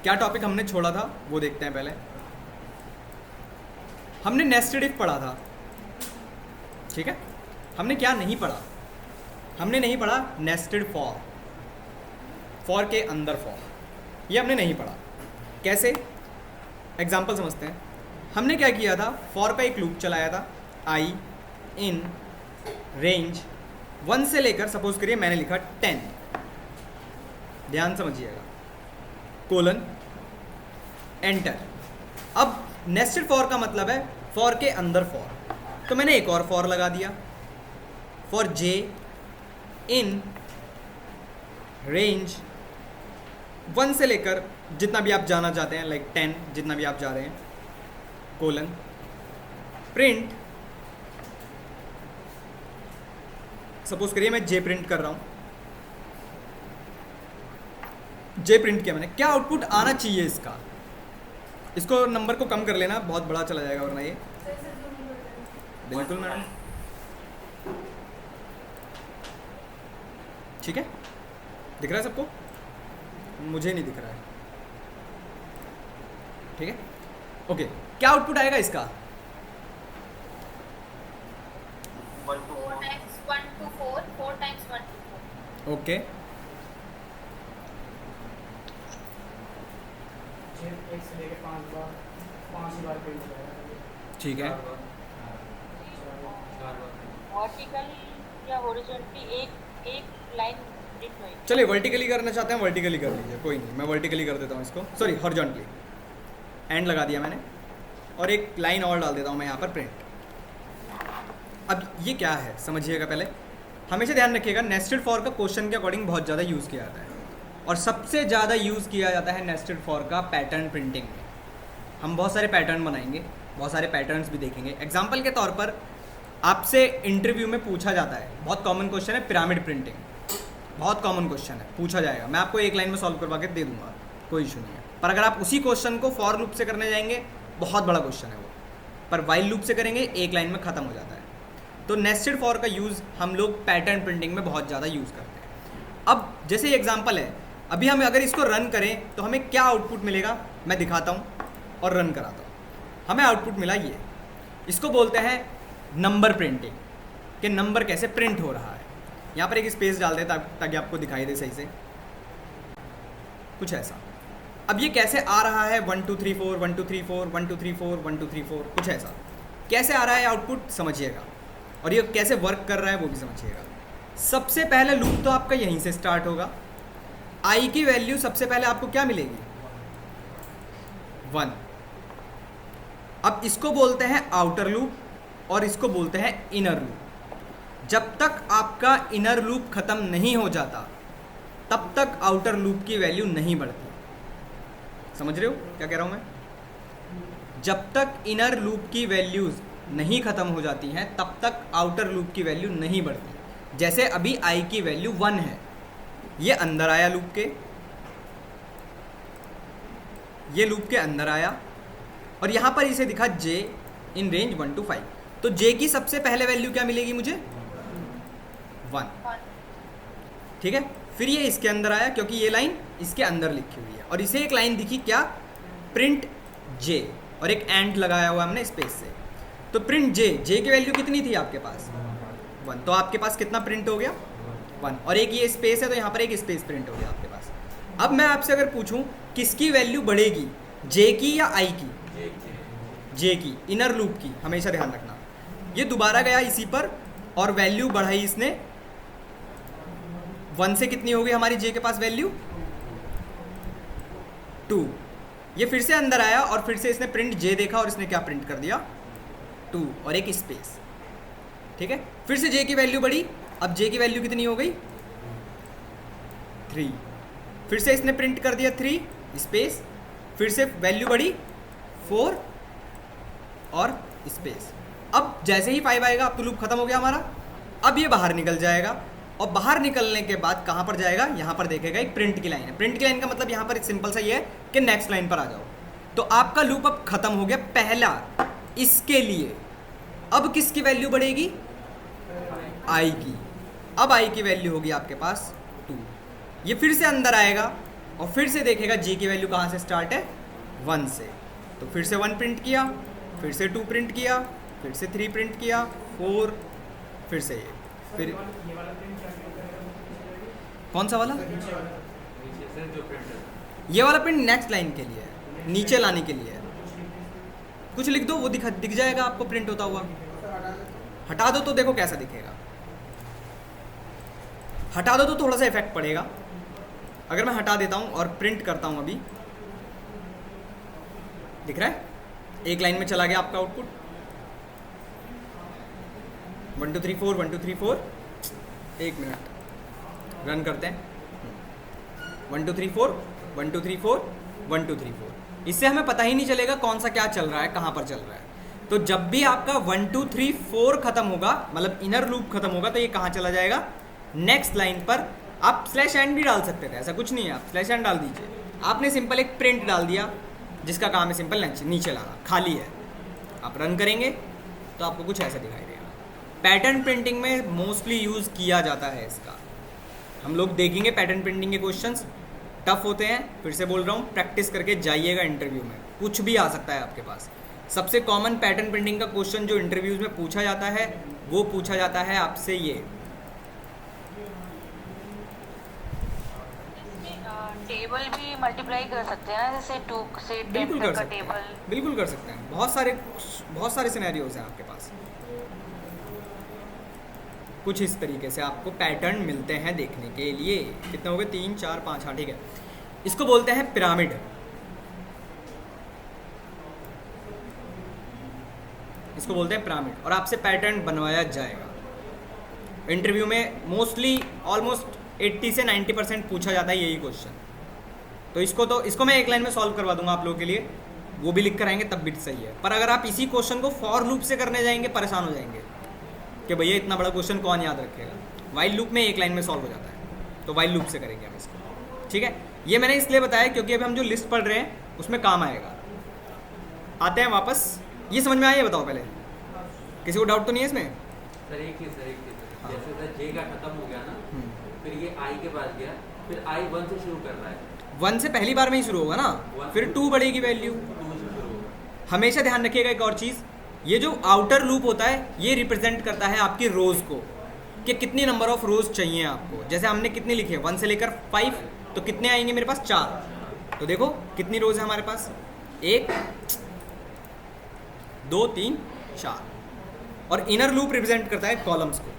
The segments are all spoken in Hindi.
क्या टॉपिक हमने छोड़ा था वो देखते हैं पहले। हमने नेस्टेड इफ पढ़ा था, ठीक है। हमने क्या नहीं पढ़ा, हमने नहीं पढ़ा नेस्टेड फॉर के अंदर फॉर, ये हमने नहीं पढ़ा। कैसे, एग्जाम्पल समझते हैं। हमने क्या किया था, फॉर का एक लूप चलाया था, आई इन रेंज 1 से लेकर, सपोज करिए मैंने लिखा 10, ध्यान समझिएगा, कोलन एंटर। अब नेस्टेड फॉर का मतलब है फॉर के अंदर फॉर, तो मैंने एक और फॉर लगा दिया, फॉर जे इन रेंज 1 से लेकर जितना भी आप जाना चाहते हैं, लाइक 10 जितना भी आप जा रहे हैं, कोलन प्रिंट, सपोज करिए मैं जे प्रिंट कर रहा हूं, जे प्रिंट किया मैंने, क्या आउटपुट आना चाहिए इसका, इसको नंबर को कम कर लेना, बहुत बड़ा चला जाएगा वरना ये। बिल्कुल मैडम, ठीक है, दिख रहा है सबको, मुझे नहीं दिख रहा है, ठीक है, ओके। क्या आउटपुट आएगा इसका, 4 times 1 to 4, 4 times 1 to 4. Okay, एक से लेके 5 बार, 5 बार प्रिंट हो जाएगा। ठीक है, वर्टिकल या हॉरिजॉन्टली एक एक लाइन प्रिंट होगी। चलिए वर्टिकली करना चाहते हैं, वर्टिकली कर लीजिए, कोई नहीं, मैं वर्टिकली कर देता हूँ इसको, सॉरी हॉरिजॉन्टली, एंड लगा दिया मैंने, और एक लाइन और डाल देता हूँ मैं यहाँ पर, प्रिंट। अब ये क्या है समझिएगा, पहले हमेशा ध्यान रखिएगा, नेस्टेड फॉर का क्वेश्चन के अकॉर्डिंग बहुत ज़्यादा यूज़ किया जाता है, और सबसे ज़्यादा यूज़ किया जाता है नेस्टेड फॉर का पैटर्न प्रिंटिंग में। हम बहुत सारे पैटर्न बनाएंगे, बहुत सारे पैटर्न्स भी देखेंगे। एग्जाम्पल के तौर पर आपसे इंटरव्यू में पूछा जाता है, बहुत कॉमन क्वेश्चन है पिरामिड प्रिंटिंग, बहुत कॉमन क्वेश्चन है, पूछा जाएगा, मैं आपको एक लाइन में सॉल्व करवा के दे दूंगा, कोई इशू नहीं है। पर अगर आप उसी क्वेश्चन को फॉर लूप से करने जाएंगे, बहुत बड़ा क्वेश्चन है वो, पर वाइल लूप से करेंगे एक लाइन में ख़त्म हो जाता है। तो नेस्टेड फॉर का यूज़ हम लोग पैटर्न प्रिंटिंग में बहुत ज़्यादा यूज़ करते हैं। अब जैसे ये एग्जाम्पल है, अभी हम अगर इसको रन करें तो हमें क्या आउटपुट मिलेगा, मैं दिखाता हूँ और रन कराता हूँ। हमें आउटपुट मिला ये, इसको बोलते हैं नंबर प्रिंटिंग, कि नंबर कैसे प्रिंट हो रहा है। यहाँ पर एक स्पेस डाल देता ताकि आपको दिखाई दे सही से, कुछ ऐसा। अब ये कैसे आ रहा है, 1 2 3 4 1 2 3 4 1 2 3 4 1 2 3 4, कुछ ऐसा कैसे आ रहा है आउटपुट समझिएगा, और ये कैसे वर्क कर रहा है वो भी समझिएगा। सबसे पहले लूप तो आपका यहीं से स्टार्ट होगा, आई की वैल्यू सबसे पहले आपको क्या मिलेगी, 1। अब इसको बोलते हैं आउटर लूप और इसको बोलते हैं इनर लूप। जब तक आपका इनर लूप खत्म नहीं हो जाता तब तक आउटर लूप की वैल्यू नहीं बढ़ती। समझ रहे हो क्या कह रहा हूं मैं? जब तक इनर लूप की वैल्यूज नहीं खत्म हो जाती हैं तब तक आउटर लूप की वैल्यू नहीं बढ़ती। जैसे अभी आई की वैल्यू 1 है, ये अंदर आया लूप के, ये लूप के अंदर आया, और यहां पर इसे दिखा जे इन रेंज 1 to 5, तो जे की सबसे पहले वैल्यू क्या मिलेगी मुझे, 1, ठीक है। फिर ये इसके अंदर आया क्योंकि ये लाइन इसके अंदर लिखी हुई है, और इसे एक लाइन दिखी क्या, प्रिंट जे, और एक एंड लगाया हुआ हमने स्पेस से, तो प्रिंट जे, जे की वैल्यू कितनी थी आपके पास, 1, तो आपके पास कितना प्रिंट हो गया, 1, और एक ये स्पेस है तो यहाँ पर एक स्पेस प्रिंट हो गया आपके पास। अब मैं आपसे अगर पूछूं किसकी वैल्यू बढ़ेगी, जे की या आई की, जे की, इनर लूप की, हमेशा ध्यान रखना। ये दोबारा गया इसी पर और वैल्यू बढ़ाई इसने, 1 से कितनी होगी हमारी जे के पास वैल्यू, 2। ये फिर से अंदर आया और फिर से इसने प्रिंट जे देखा और इसने क्या प्रिंट कर दिया, 2 और एक स्पेस, ठीक है। फिर से जे की वैल्यू बढ़ी, अब जे की वैल्यू कितनी हो गई, 3। फिर से इसने प्रिंट कर दिया 3 स्पेस, फिर से वैल्यू बढ़ी 4 और स्पेस। अब जैसे ही 5 आएगा अब तो लूप खत्म हो गया हमारा। अब ये बाहर निकल जाएगा, और बाहर निकलने के बाद कहाँ पर जाएगा, यहाँ पर देखेगा एक प्रिंट की लाइन है। प्रिंट की लाइन का मतलब यहाँ पर एक सिंपल सा ये है कि नेक्स्ट लाइन पर आ जाओ। तो आपका लूप अब खत्म हो गया पहला इसके लिए। अब किसकी वैल्यू बढ़ेगी, आई की। अब आई की वैल्यू होगी आपके पास 2। ये फिर से अंदर आएगा और फिर से देखेगा जी की वैल्यू कहाँ से स्टार्ट है, 1 से। तो फिर से 1 प्रिंट किया, फिर से 2 प्रिंट किया, फिर से 3 प्रिंट किया, 4, फिर से ये, फिर ये वाला प्रिंट क्या क्या करेगा? कौन सा वाला, नीचे वाला नीचे से जो प्रिंट है ये वाला प्रिंट नेक्स्ट लाइन के लिए है, नीचे लाने के लिए है। कुछ लिख दो, वो दिख जाएगा आपको प्रिंट होता हुआ। हटा दो तो देखो कैसा दिखेगा, हटा दो तो थोड़ा सा इफेक्ट पड़ेगा। अगर मैं हटा देता हूँ और प्रिंट करता हूँ, अभी दिख रहा है, एक लाइन में चला गया आपका आउटपुट। 1 2 3 4 1 2 3 4, एक मिनट रन करते हैं। 1 2 3 4 1 2 3 4 1 2 3 4। इससे हमें पता ही नहीं चलेगा कौन सा क्या चल रहा है, कहाँ पर चल रहा है। तो जब भी आपका 1 2 3 4 खत्म होगा, मतलब इनर लूप खत्म होगा, तो ये कहाँ चला जाएगा, नेक्स्ट लाइन पर। आप स्लैश एंड भी डाल सकते थे, ऐसा कुछ नहीं है, आप स्लैश एंड डाल दीजिए। आपने सिंपल एक प्रिंट डाल दिया जिसका काम है सिंपल नीचे लाना, खाली है। आप रन करेंगे तो आपको कुछ ऐसा दिखाई देगा। पैटर्न प्रिंटिंग में मोस्टली यूज़ किया जाता है इसका। हम लोग देखेंगे पैटर्न प्रिंटिंग के क्वेश्चंस टफ होते हैं, फिर से बोल रहा हूँ, प्रैक्टिस करके जाइएगा। इंटरव्यू में कुछ भी आ सकता है आपके पास। सबसे कॉमन पैटर्न प्रिंटिंग का क्वेश्चन जो इंटरव्यूज में पूछा जाता है, वो पूछा जाता है आपसे ये। टेबल भी मल्टीप्लाई कर सकते हैं ना, जैसे 2 से 10 बिल्कुल कर तक का सकते टेबल। हैं, बिल्कुल कर सकते हैं। बहुत सारे सिनेरियोज हैं आपके पास। कुछ इस तरीके से आपको पैटर्न मिलते हैं देखने के लिए। कितने हो गए, 3 4 5, हाँ ठीक है। इसको बोलते हैं पिरामिड। इसको बोलते हैं पिरामिड, और आपसे पैटर्न बनवाया जाएगा। इंटरव्यू में मोस्टली ऑलमोस्ट 80 से 90% पूछा जाता है यही क्वेश्चन। तो इसको मैं एक लाइन में सॉल्व करवा दूंगा आप लोगों के लिए, वो भी लिख कर आएंगे तब भी सही है। पर अगर आप इसी क्वेश्चन को फॉर लूप से करने जाएंगे, परेशान हो जाएंगे कि भैया इतना बड़ा क्वेश्चन कौन याद रखेगा। वाइल लूप में एक लाइन में सॉल्व हो जाता है, तो वाइल लूप से करेंगे हम इसको, ठीक है। ये मैंने इसलिए बताया क्योंकि अभी हम जो लिस्ट पढ़ रहे हैं उसमें काम आएगा। आते हैं वापस, ये समझ में आया, ये बताओ पहले, किसी को डाउट तो नहीं है इसमें? सर एक चीज हाँ। जैसे सर जे का खत्म हो गया ना, फिर ये आई के पास गया, फिर आई 1 से शुरू करना है। 1 से पहली बार में ही शुरू होगा ना, फिर 2 बढ़ेगी वैल्यू। 2 से शुरू होगा। हमेशा ध्यान रखिएगा एक और चीज़, ये जो आउटर लूप होता है ये रिप्रेजेंट करता है आपकी रोज को, कि कितनी नंबर ऑफ रोज चाहिए आपको। जैसे हमने कितने लिखे हैं 1 से लेकर 5, तो कितने आएंगे मेरे पास, 4। तो देखो कितनी रोज है हमारे पास, 1 2 3 4। और इनर लूप रिप्रेजेंट करता है कॉलम्स को,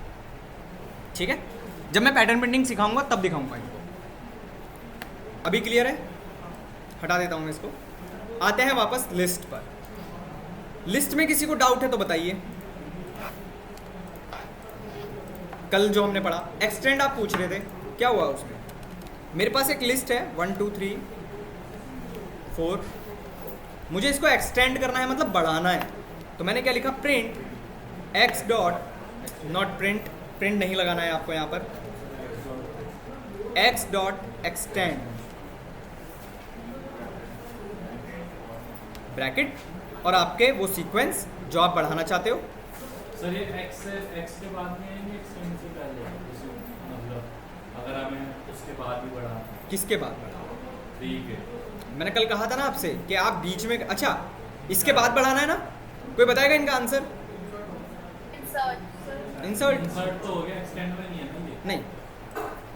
ठीक है। जब मैं पैटर्न प्रिंटिंग सिखाऊंगा तब दिखाऊंगा इनको। अभी क्लियर है, हटा देता हूँ मैं इसको। आते हैं वापस लिस्ट पर। लिस्ट में किसी को डाउट है तो बताइए। कल जो हमने पढ़ा एक्सटेंड आप पूछ रहे थे, क्या हुआ उसमें? मेरे पास एक लिस्ट है 1 2 3 4, मुझे इसको एक्सटेंड करना है, मतलब बढ़ाना है। तो मैंने क्या लिखा, print x dot not print, print नहीं लगाना है आपको यहाँ पर, एक्स डॉट एक्सटेंड ब्रैकेट, और आपके वो सीक्वेंस जो आप बढ़ाना चाहते हो। सर ये एक्स के बाद में है, एक्सटेंड से पहले है? जैसे मतलब अगर हमें उसके बाद भी बढ़ा, किसके बाद बढ़ा? ठीक है। मैंने कल कहा था ना आपसे कि आप बीच में, अच्छा इसके बाद बढ़ाना है ना, कोई बताएगा इनका आंसर? इंसर्ट इंसर्ट इंसर्ट तो हो गया, एक्सटेंड में नहीं है ना ये? नहीं,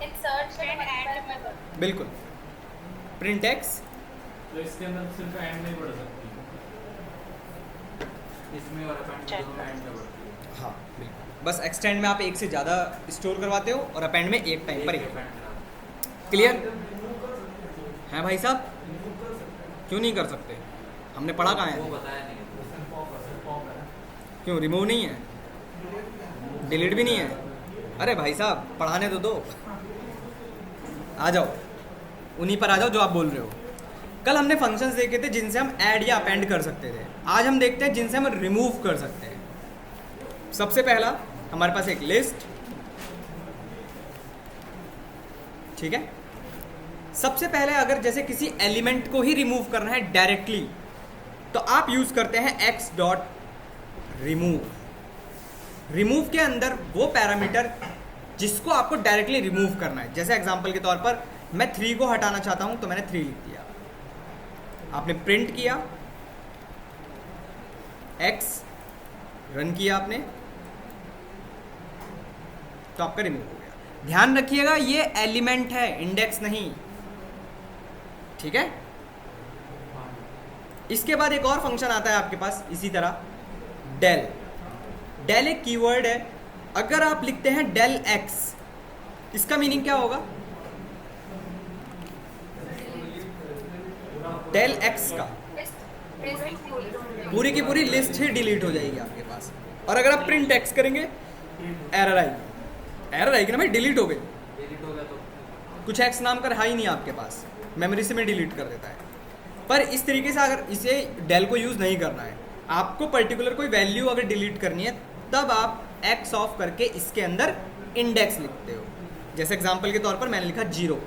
इंसर्ट से Extend and एंड में करो। बिल्कुल प्रिंट एक्स, तो इसके अंदर सिर्फ एंड नहीं बढ़ सकती। इसमें और अपेंड दोनों में एंड में बढ़ती है। हाँ बिल्कुल, बस एक्सटेंड में आप एक से ज़्यादा स्टोर करवाते हो और अपेंड में एक टाइम पर एक एक। append करा। क्लियर हैं भाई साहब? क्यों नहीं कर सकते? हमने पढ़ा कहाँ वो है? बताया नहीं। क्यों रिमूव नहीं है, डिलीट भी नहीं है? अरे भाई साहब पढ़ाने तो दो, आ जाओ उन्हीं पर आ जाओ जो आप बोल रहे हो। कल हमने फंक्शंस देखे थे जिनसे हम ऐड या अपेंड कर सकते थे, आज हम देखते हैं जिनसे हम रिमूव कर सकते हैं। सबसे पहला हमारे पास एक लिस्ट, ठीक है। सबसे पहले अगर जैसे किसी एलिमेंट को ही रिमूव करना है डायरेक्टली, तो आप यूज करते हैं एक्स डॉट रिमूव। रिमूव के अंदर वो पैरामीटर जिसको आपको डायरेक्टली रिमूव करना है, जैसे एग्जांपल के तौर पर मैं 3 को हटाना चाहता हूँ तो मैंने 3 लिख दिया। आपने प्रिंट किया, x रन किया आपने, तो आपका रिमूव हो गया। ध्यान रखिएगा ये एलिमेंट है, इंडेक्स नहीं, ठीक है। इसके बाद एक और फंक्शन आता है आपके पास इसी तरह, डेल। डेल एक कीवर्ड है। अगर आप लिखते हैं डेल x, इसका मीनिंग क्या होगा? डेल x का पूरी की पूरी लिस्ट ही डिलीट हो जाएगी आपके पास। और अगर आप प्रिंट x करेंगे, एरर आएगी। एरर आएगी ना भाई, डिलीट हो गई। डिलीट हो गया तो कुछ x नाम का रहा ही नहीं आपके पास, मेमोरी से में डिलीट कर देता है। पर इस तरीके से अगर इसे डेल को यूज़ नहीं करना है, आपको पर्टिकुलर कोई वैल्यू अगर डिलीट करनी है, तब आप x ऑफ करके इसके अंदर इंडेक्स लिखते हो। जैसे एग्जांपल के तौर पर मैंने लिखा 0,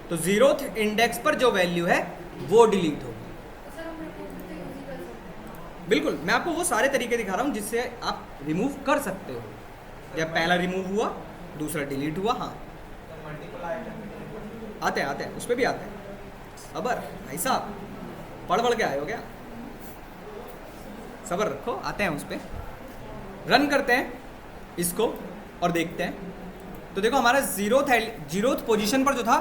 तो 0th इंडेक्स पर जो वैल्यू है वो डिलीट होगी। बिल्कुल, मैं आपको वो सारे तरीके दिखा रहा हूँ जिससे आप रिमूव कर सकते हो। जब पहला रिमूव हुआ, दूसरा डिलीट हुआ, हाँ आते हैं उस पर भी आते हैं। सबर भाई साहब, पढ़ के आए हो क्या? सबर रखो, आते हैं उस पर। रन करते हैं इसको और देखते हैं, तो देखो हमारा जीरोथ पोजीशन पर जो था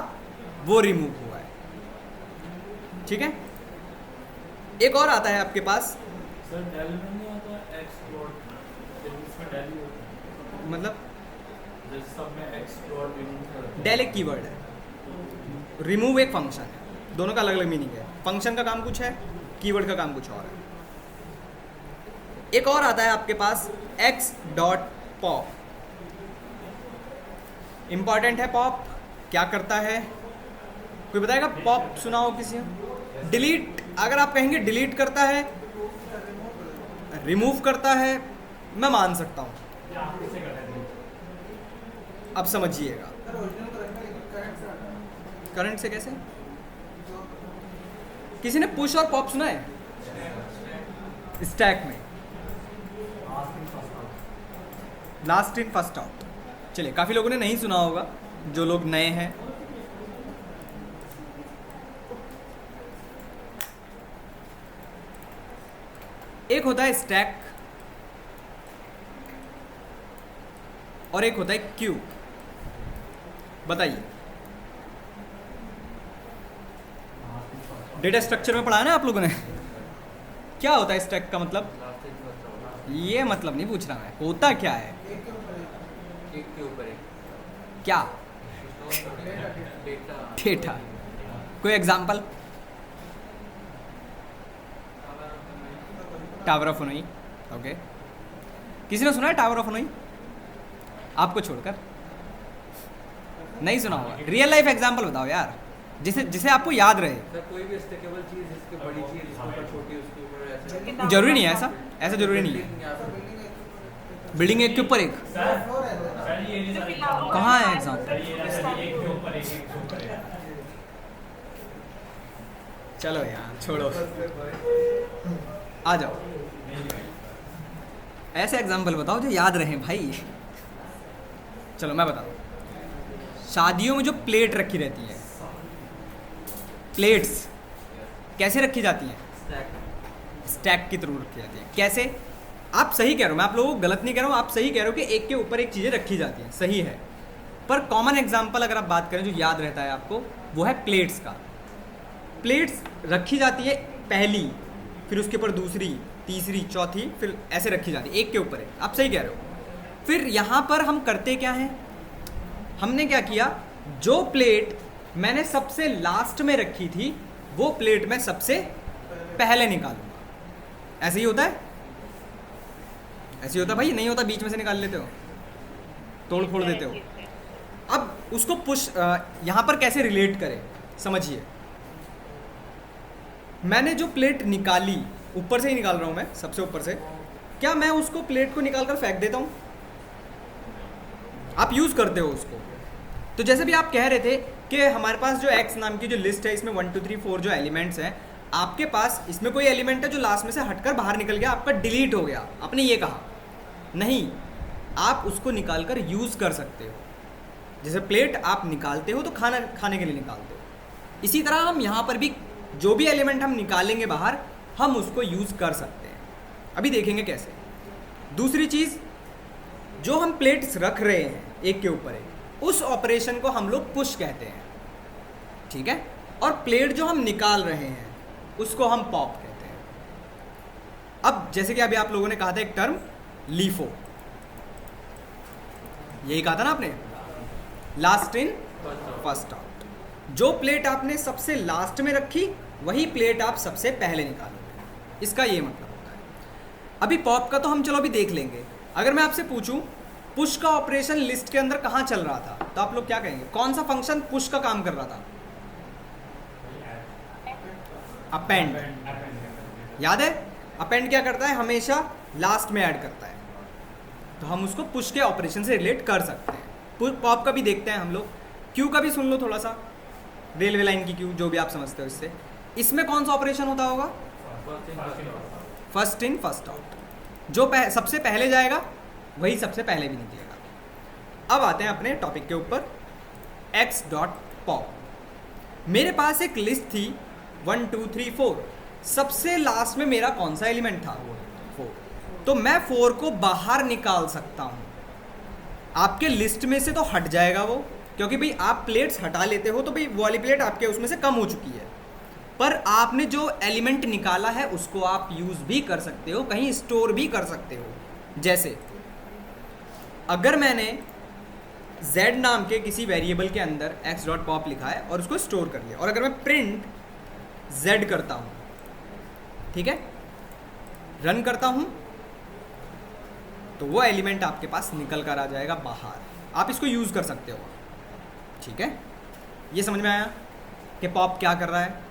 वो रिमूव हुआ है, ठीक है। एक और आता है आपके पास, सर डेल में नहीं आता एक्सप्लोर, इसमें डेल ही होता है। मतलब जैसे सब में एक्सप्लोर रिमूव करते हैं। डेल एक कीवर्ड है, रिमूव एक फंक्शन है, दोनों का अलग अलग मीनिंग है। फंक्शन का काम कुछ है, कीवर्ड का काम कुछ और है। एक और आता है आपके पास x.pop। इंपॉर्टेंट है पॉप, क्या करता है कोई बताएगा? पॉप सुना हो किसी ने? डिलीट, अगर आप कहेंगे डिलीट करता है, रिमूव करता है, मैं मान सकता हूं। अब समझिएगा करंट से कैसे? किसी ने पुश और पॉप सुना है? स्टैक में लास्ट इन फर्स्ट आउट। चलिए, काफी लोगों ने नहीं सुना होगा, जो लोग नए हैं। एक होता है स्टैक और एक होता है क्यू। बताइए, डेटा स्ट्रक्चर में पढ़ा है ना आप लोगों ने? क्या होता है स्टैक का मतलब? लास्ट इन फर्स्ट आउट, ये मतलब नहीं पूछ रहा मैं, होता क्या है? एक के ऊपर एक क्या? Data data. कोई example? Tower of Hanoi. Okay, किसी ने सुना है टावर ऑफ हनोई? आपको छोड़कर नहीं सुना होगा। रियल लाइफ एग्जांपल बताओ यार, जिसे आपको याद रहे। सर कोई भी स्टेकेबल चीज, जिसकी बड़ी चीज इसके ऊपर छोटी, उसके ऊपर ऐसे जरूरी नहीं है ऐसा जरूरी नहीं है। बिल्डिंग एक के ऊपर एक, सर ये नहीं सर, कहाँ है एग्जांपल? सर ये ना सर, एक के ऊपर एक, एक के ऊपर एक। चलो यार छोड़ो, आ जाओ। ऐसे एग्जांपल बताओ जो याद रहे भाई। चलो मैं बताऊँ, शादियों में जो प्लेट रखी रहती है, प्लेट्स कैसे रखी जाती हैं? स्टैक की तरह रखी जाती है। कैसे? आप सही कह रहे हो, मैं आप लोगों को गलत नहीं कह रहा हूँ, आप सही कह रहे हो कि एक के ऊपर एक चीज़ें रखी जाती हैं, सही है। पर कॉमन एग्जांपल अगर आप बात करें जो याद रहता है आपको, वो है प्लेट्स का। प्लेट्स रखी जाती है पहली, फिर उसके ऊपर दूसरी, तीसरी, चौथी, फिर ऐसे रखी जाती है एक के ऊपर एक। आप सही कह रहे हो। फिर यहाँ पर हम करते क्या हैं? हमने क्या किया, जो प्लेट मैंने सबसे लास्ट में रखी थी वो प्लेट मैं सबसे पहले निकालूंगा। ऐसे ही होता है? ऐसे ही होता भाई? नहीं होता? बीच में से निकाल लेते हो, तोड़ फोड़ देते हो। अब उसको पुश यहाँ पर कैसे रिलेट करें, समझिए। मैंने जो प्लेट निकाली, ऊपर से ही निकाल रहा हूँ मैं, सबसे ऊपर से, क्या मैं उसको प्लेट को निकाल कर फेंक देता हूँ? आप यूज़ करते हो उसको। तो जैसे भी आप कह रहे थे कि हमारे पास जो x नाम की जो लिस्ट है, इसमें 1 2 3 4 जो एलिमेंट्स हैं, आपके पास इसमें कोई एलिमेंट है जो लास्ट में से हटकर बाहर निकल गया, आपका डिलीट हो गया, आपने ये कहा नहीं, आप उसको निकाल कर यूज़ कर सकते हो। जैसे प्लेट आप निकालते हो तो खाना खाने के लिए निकालते हो, इसी तरह हम यहाँ पर भी जो भी एलिमेंट हम निकालेंगे बाहर, हम उसको यूज़ कर सकते हैं। अभी देखेंगे कैसे। दूसरी चीज़, जो हम प्लेट्स रख रहे हैं एक के ऊपर एक, उस ऑपरेशन को हम लोग पुश कहते हैं, ठीक है। और प्लेट जो हम निकाल रहे हैं उसको हम पॉप कहते हैं। अब जैसे कि अभी आप लोगों ने कहा था एक टर्म लीफो, यही कहा था ना आपने, लास्ट इन फर्स्ट आउट। जो प्लेट आपने सबसे लास्ट में रखी वही प्लेट आप सबसे पहले निकालोगे, इसका ये मतलब होता है। अभी पॉप का तो हम चलो अभी देख लेंगे। अगर मैं आपसे पूछूं पुश का ऑपरेशन लिस्ट के अंदर कहाँ चल रहा था, तो आप लोग क्या कहेंगे? कौन सा फंक्शन पुश का काम कर रहा था? अपेंड। याद है अपेंड क्या करता है? हमेशा लास्ट में ऐड करता है, तो हम उसको पुश के ऑपरेशन से रिलेट कर सकते हैं। पॉप का भी देखते हैं हम लोग। क्यू का भी सुन लो थोड़ा सा, रेलवे लाइन की क्यू, जो भी आप समझते हो इससे। इसमें कौन सा ऑपरेशन होता होगा? First in first out. जो सबसे पहले जाएगा वही सबसे पहले भी निकलेगा। अब आते हैं अपने टॉपिक के ऊपर, एक्स डॉट पॉप। मेरे पास एक लिस्ट थी 1 2 3 4, सबसे लास्ट में मेरा कौन सा एलिमेंट था? 4। तो मैं 4 को बाहर निकाल सकता हूँ। आपके लिस्ट में से तो हट जाएगा वो, क्योंकि भाई आप प्लेट्स हटा लेते हो तो भाई वो वाली प्लेट आपके उसमें से कम हो चुकी है, पर आपने जो एलिमेंट निकाला है उसको आप यूज़ भी कर सकते हो, कहीं स्टोर भी कर सकते हो। जैसे अगर मैंने z नाम के किसी वेरिएबल के अंदर x डॉट पॉप लिखा है और उसको स्टोर कर लिया, और अगर मैं प्रिंट z करता हूँ, ठीक है, रन करता हूँ, तो वो एलिमेंट आपके पास निकल कर आ जाएगा बाहर। आप इसको यूज़ कर सकते हो, ठीक है। ये समझ में आया कि पॉप क्या कर रहा है?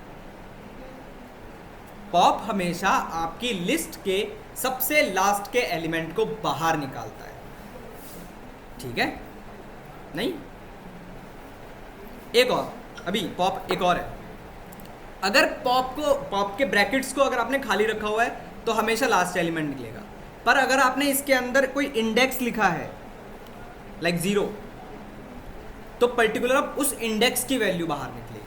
पॉप हमेशा आपकी लिस्ट के सबसे लास्ट के एलिमेंट को बाहर निकालता है, ठीक है। नहीं, एक और, अभी पॉप एक और है। अगर पॉप के ब्रैकेट्स को अगर आपने खाली रखा हुआ है तो हमेशा लास्ट एलिमेंट निकलेगा, पर अगर आपने इसके अंदर कोई इंडेक्स लिखा है लाइक 0, तो पर्टिकुलर अब उस इंडेक्स की वैल्यू बाहर निकलेगी,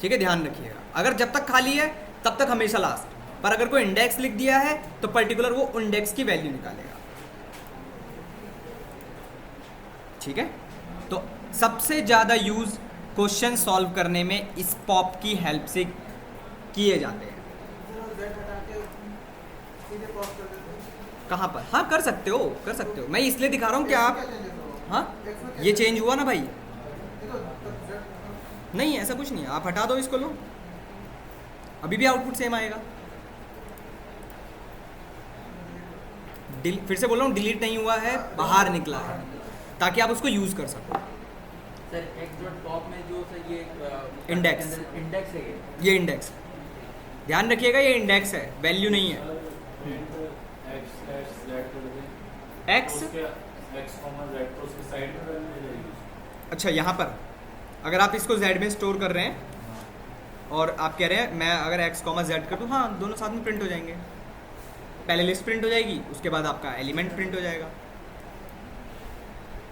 ठीक है, ध्यान रखिएगा। अगर जब तक खाली है तब तक हमेशा लास्ट, पर अगर कोई इंडेक्स लिख दिया है तो पर्टिकुलर वो इंडेक्स की वैल्यू निकालेगा, ठीक है। तो सबसे ज़्यादा यूज़ क्वेश्चन सॉल्व करने में इस पॉप की हेल्प से किए जाते हैं। कहाँ पर? हाँ कर सकते हो, कर सकते हो। मैं इसलिए दिखा रहा हूँ कि आप, हाँ ये चेंज हुआ ना भाई, नहीं ऐसा कुछ नहीं है, आप हटा दो इसको, लो अभी भी आउटपुट सेम आएगा। फिर से बोल रहा हूँ, डिलीट नहीं हुआ है, बाहर निकला है, ताकि आप उसको यूज़ कर सको। सर एक्स डॉट पॉप में जो सर ये इंडेक्स है ये इंडेक्स, ध्यान रखिएगा ये इंडेक्स है, वैल्यू नहीं है। एक्स अच्छा, यहाँ पर अगर आप इसको z में स्टोर कर रहे हैं और आप कह रहे हैं मैं अगर x कॉमा z कर दूँ, हाँ दोनों साथ में प्रिंट हो जाएंगे। पहले लिस्ट प्रिंट हो जाएगी, उसके बाद आपका एलिमेंट प्रिंट हो जाएगा।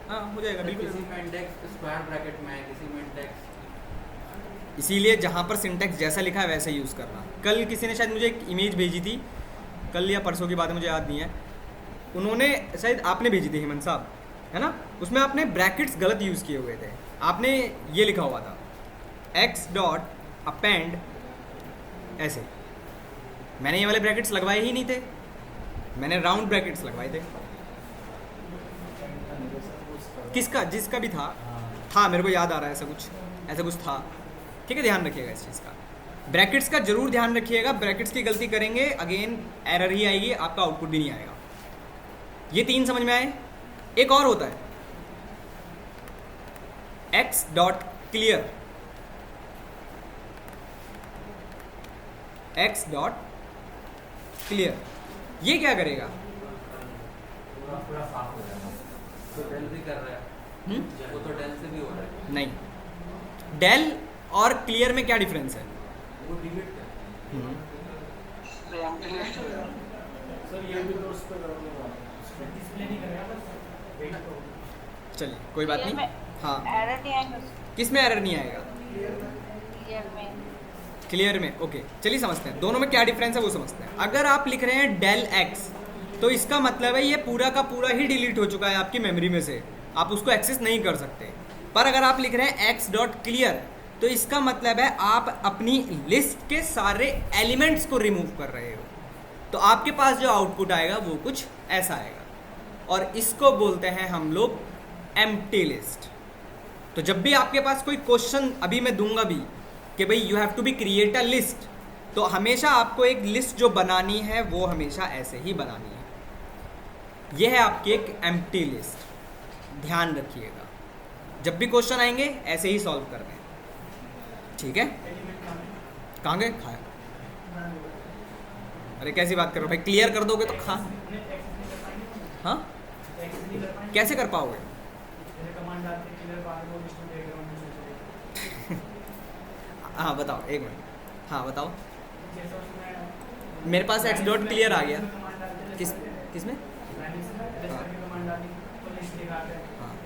हाँ हो जाएगा बिल्कुल। किसी में इंडेक्स स्क्वायर ब्रैकेट में है, किसी में इंडेक्स, इसीलिए जहाँ पर सिंटेक्स जैसा लिखा है वैसे यूज़ करना। कल किसी ने शायद मुझे एक इमेज भेजी थी, कल या परसों की बात है, मुझे याद नहीं है, उन्होंने शायद आपने भेजी थी हेमंत साहब, है ना, उसमें आपने ब्रैकेट्स गलत यूज़ किए हुए थे। आपने ये लिखा हुआ था x डॉट अपेंड ऐसे, मैंने ये वाले ब्रैकेट्स लगवाए ही नहीं थे, मैंने राउंड ब्रैकेट्स लगवाए थे। किसका? जिसका भी था मेरे को याद आ रहा है, ऐसा कुछ था, ठीक है। ध्यान रखिएगा इस चीज़ का, ब्रैकेट्स का जरूर ध्यान रखिएगा। ब्रैकेट्स की गलती करेंगे अगेन एरर ही आएगी, आपका आउटपुट भी नहीं आएगा। ये 3 समझ में आए। एक और होता है x dot clear, x dot clear, ये क्या करेगा? तो डेल भी कर रहा है, वो तो डेल से भी हो रहा है। नहीं, डेल और क्लियर में क्या डिफरेंस है? वो डिलीट कर, सर ये भी तो उस पर डिस्प्ले नहीं करेगा, बस वेट करो। चलिए कोई बात नहीं, हाँ एरर नहीं आएंगे किस में एरर नहीं आएगा? क्लियर में। क्लियर में। ओके चलिए समझते हैं दोनों में क्या डिफरेंस है वो समझते हैं। अगर आप लिख रहे हैं डेल एक्स तो इसका मतलब है ये पूरा का पूरा ही डिलीट हो चुका है आपकी मेमोरी में से, आप उसको एक्सेस नहीं कर सकते। पर अगर आप लिख रहे हैं एक्स डॉट क्लियर तो इसका मतलब है आप अपनी लिस्ट के सारे एलिमेंट्स को रिमूव कर रहे हो, तो आपके पास जो आउटपुट आएगा वो कुछ ऐसा आएगा और इसको बोलते हैं हम लोग एम्प्टी लिस्ट। तो जब भी आपके पास कोई क्वेश्चन अभी मैं दूंगा भी कि भाई you have to be create a list, तो हमेशा आपको एक लिस्ट जो बनानी है वो हमेशा ऐसे ही बनानी है। यह है आपकी एक एम्प्टी लिस्ट, ध्यान रखिएगा जब भी क्वेश्चन आएंगे ऐसे ही सॉल्व कर रहे हैं, ठीक है? कहाँ गए? खाया। अरे कैसी बात कर रहे हो भाई, क्लियर कर दोगे तो खा। हाँ कैसे कर पाओगे? हाँ बताओ एक मिनट। हाँ बताओ। मेरे पास एक्स डॉट क्लियर आ गया। किस किस में? हाँ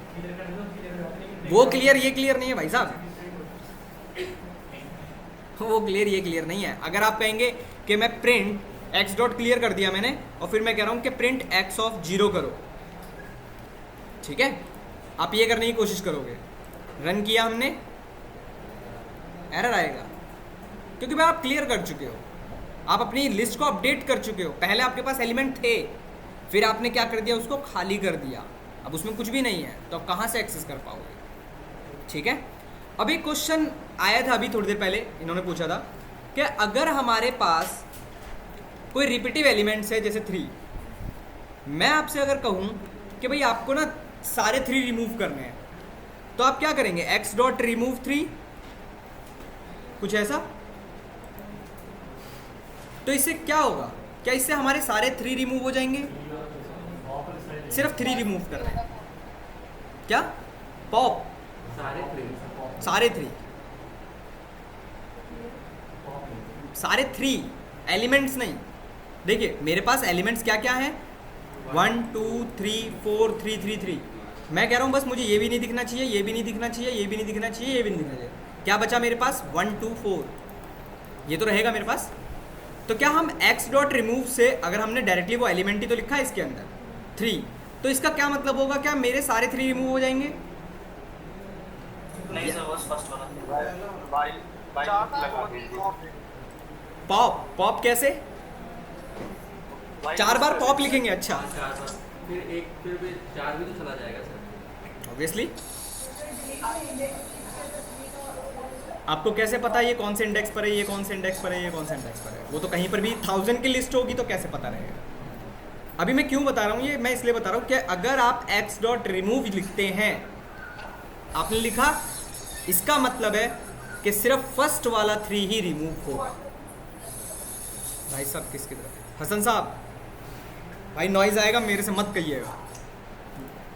वो क्लियर ये क्लियर नहीं है भाई साहब, वो क्लियर ये क्लियर नहीं है। अगर आप कहेंगे कि मैं प्रिंट एक्स डॉट क्लियर कर दिया मैंने और फिर मैं कह रहा हूँ कि प्रिंट एक्स ऑफ 0 करो, ठीक है? आप ये करने की कोशिश करोगे, रन किया हमने, एरर आएगा क्योंकि भाई आप क्लियर कर चुके हो, आप अपनी लिस्ट को अपडेट कर चुके हो। पहले आपके पास एलिमेंट थे, फिर आपने क्या कर दिया, उसको खाली कर दिया, अब उसमें कुछ भी नहीं है, तो आप कहाँ से एक्सेस कर पाओगे? ठीक है। अब एक क्वेश्चन आया था अभी थोड़ी देर पहले, इन्होंने पूछा था कि अगर हमारे पास कोई रिपीटिव एलिमेंट्स है जैसे 3, मैं आपसे अगर कहूँ कि भाई आपको ना सारे 3 रिमूव करने हैं, तो आप क्या करेंगे? एक्स डॉट रिमूव 3, कुछ ऐसा। तो इससे क्या होगा? क्या इससे हमारे सारे 3 रिमूव हो जाएंगे? सिर्फ 3 रिमूव कर रहे हैं क्या? पॉप सारे 3 एलिमेंट्स नहीं। देखिए मेरे पास एलिमेंट्स क्या क्या हैं, 1 2 3 4 3 3 3। मैं कह रहा हूँ बस मुझे ये भी नहीं दिखना चाहिए, ये भी नहीं दिखना चाहिए, ये भी नहीं दिखना चाहिए, ये भी नहीं दिखना चाहिए। क्या बचा मेरे पास? 1 2 4, ये तो रहेगा मेरे पास। तो क्या हम एक्स डॉट रिमूव से अगर हमने डायरेक्टली वो एलिमेंट ही तो लिखा है इसके अंदर 3, तो इसका क्या मतलब होगा? क्या मेरे सारे 3 रिमूव हो जाएंगे? नहीं सर, बस फर्स्ट वाला पॉप कैसे? 4 बार पॉप लिखेंगे? अच्छा 4 बार, फिर भी 4 भी तो चला जाएगा सर ऑब्वियसली। आपको कैसे पता ये कौन से इंडेक्स पर है, ये कौन से इंडेक्स पर है, ये कौन से इंडेक्स पर है? वो तो कहीं पर भी 1000 की लिस्ट होगी तो कैसे पता रहेगा? अभी मैं क्यों बता रहा हूँ ये, मैं इसलिए बता रहा हूँ कि अगर आप एक्स डॉट रिमूव लिखते हैं, आपने लिखा, इसका मतलब है कि सिर्फ फर्स्ट वाला 3 ही रिमूव होगा। भाई साहब किसकी तरफ? हसन साहब भाई नॉइज़ आएगा, मेरे से मत कहिएगा,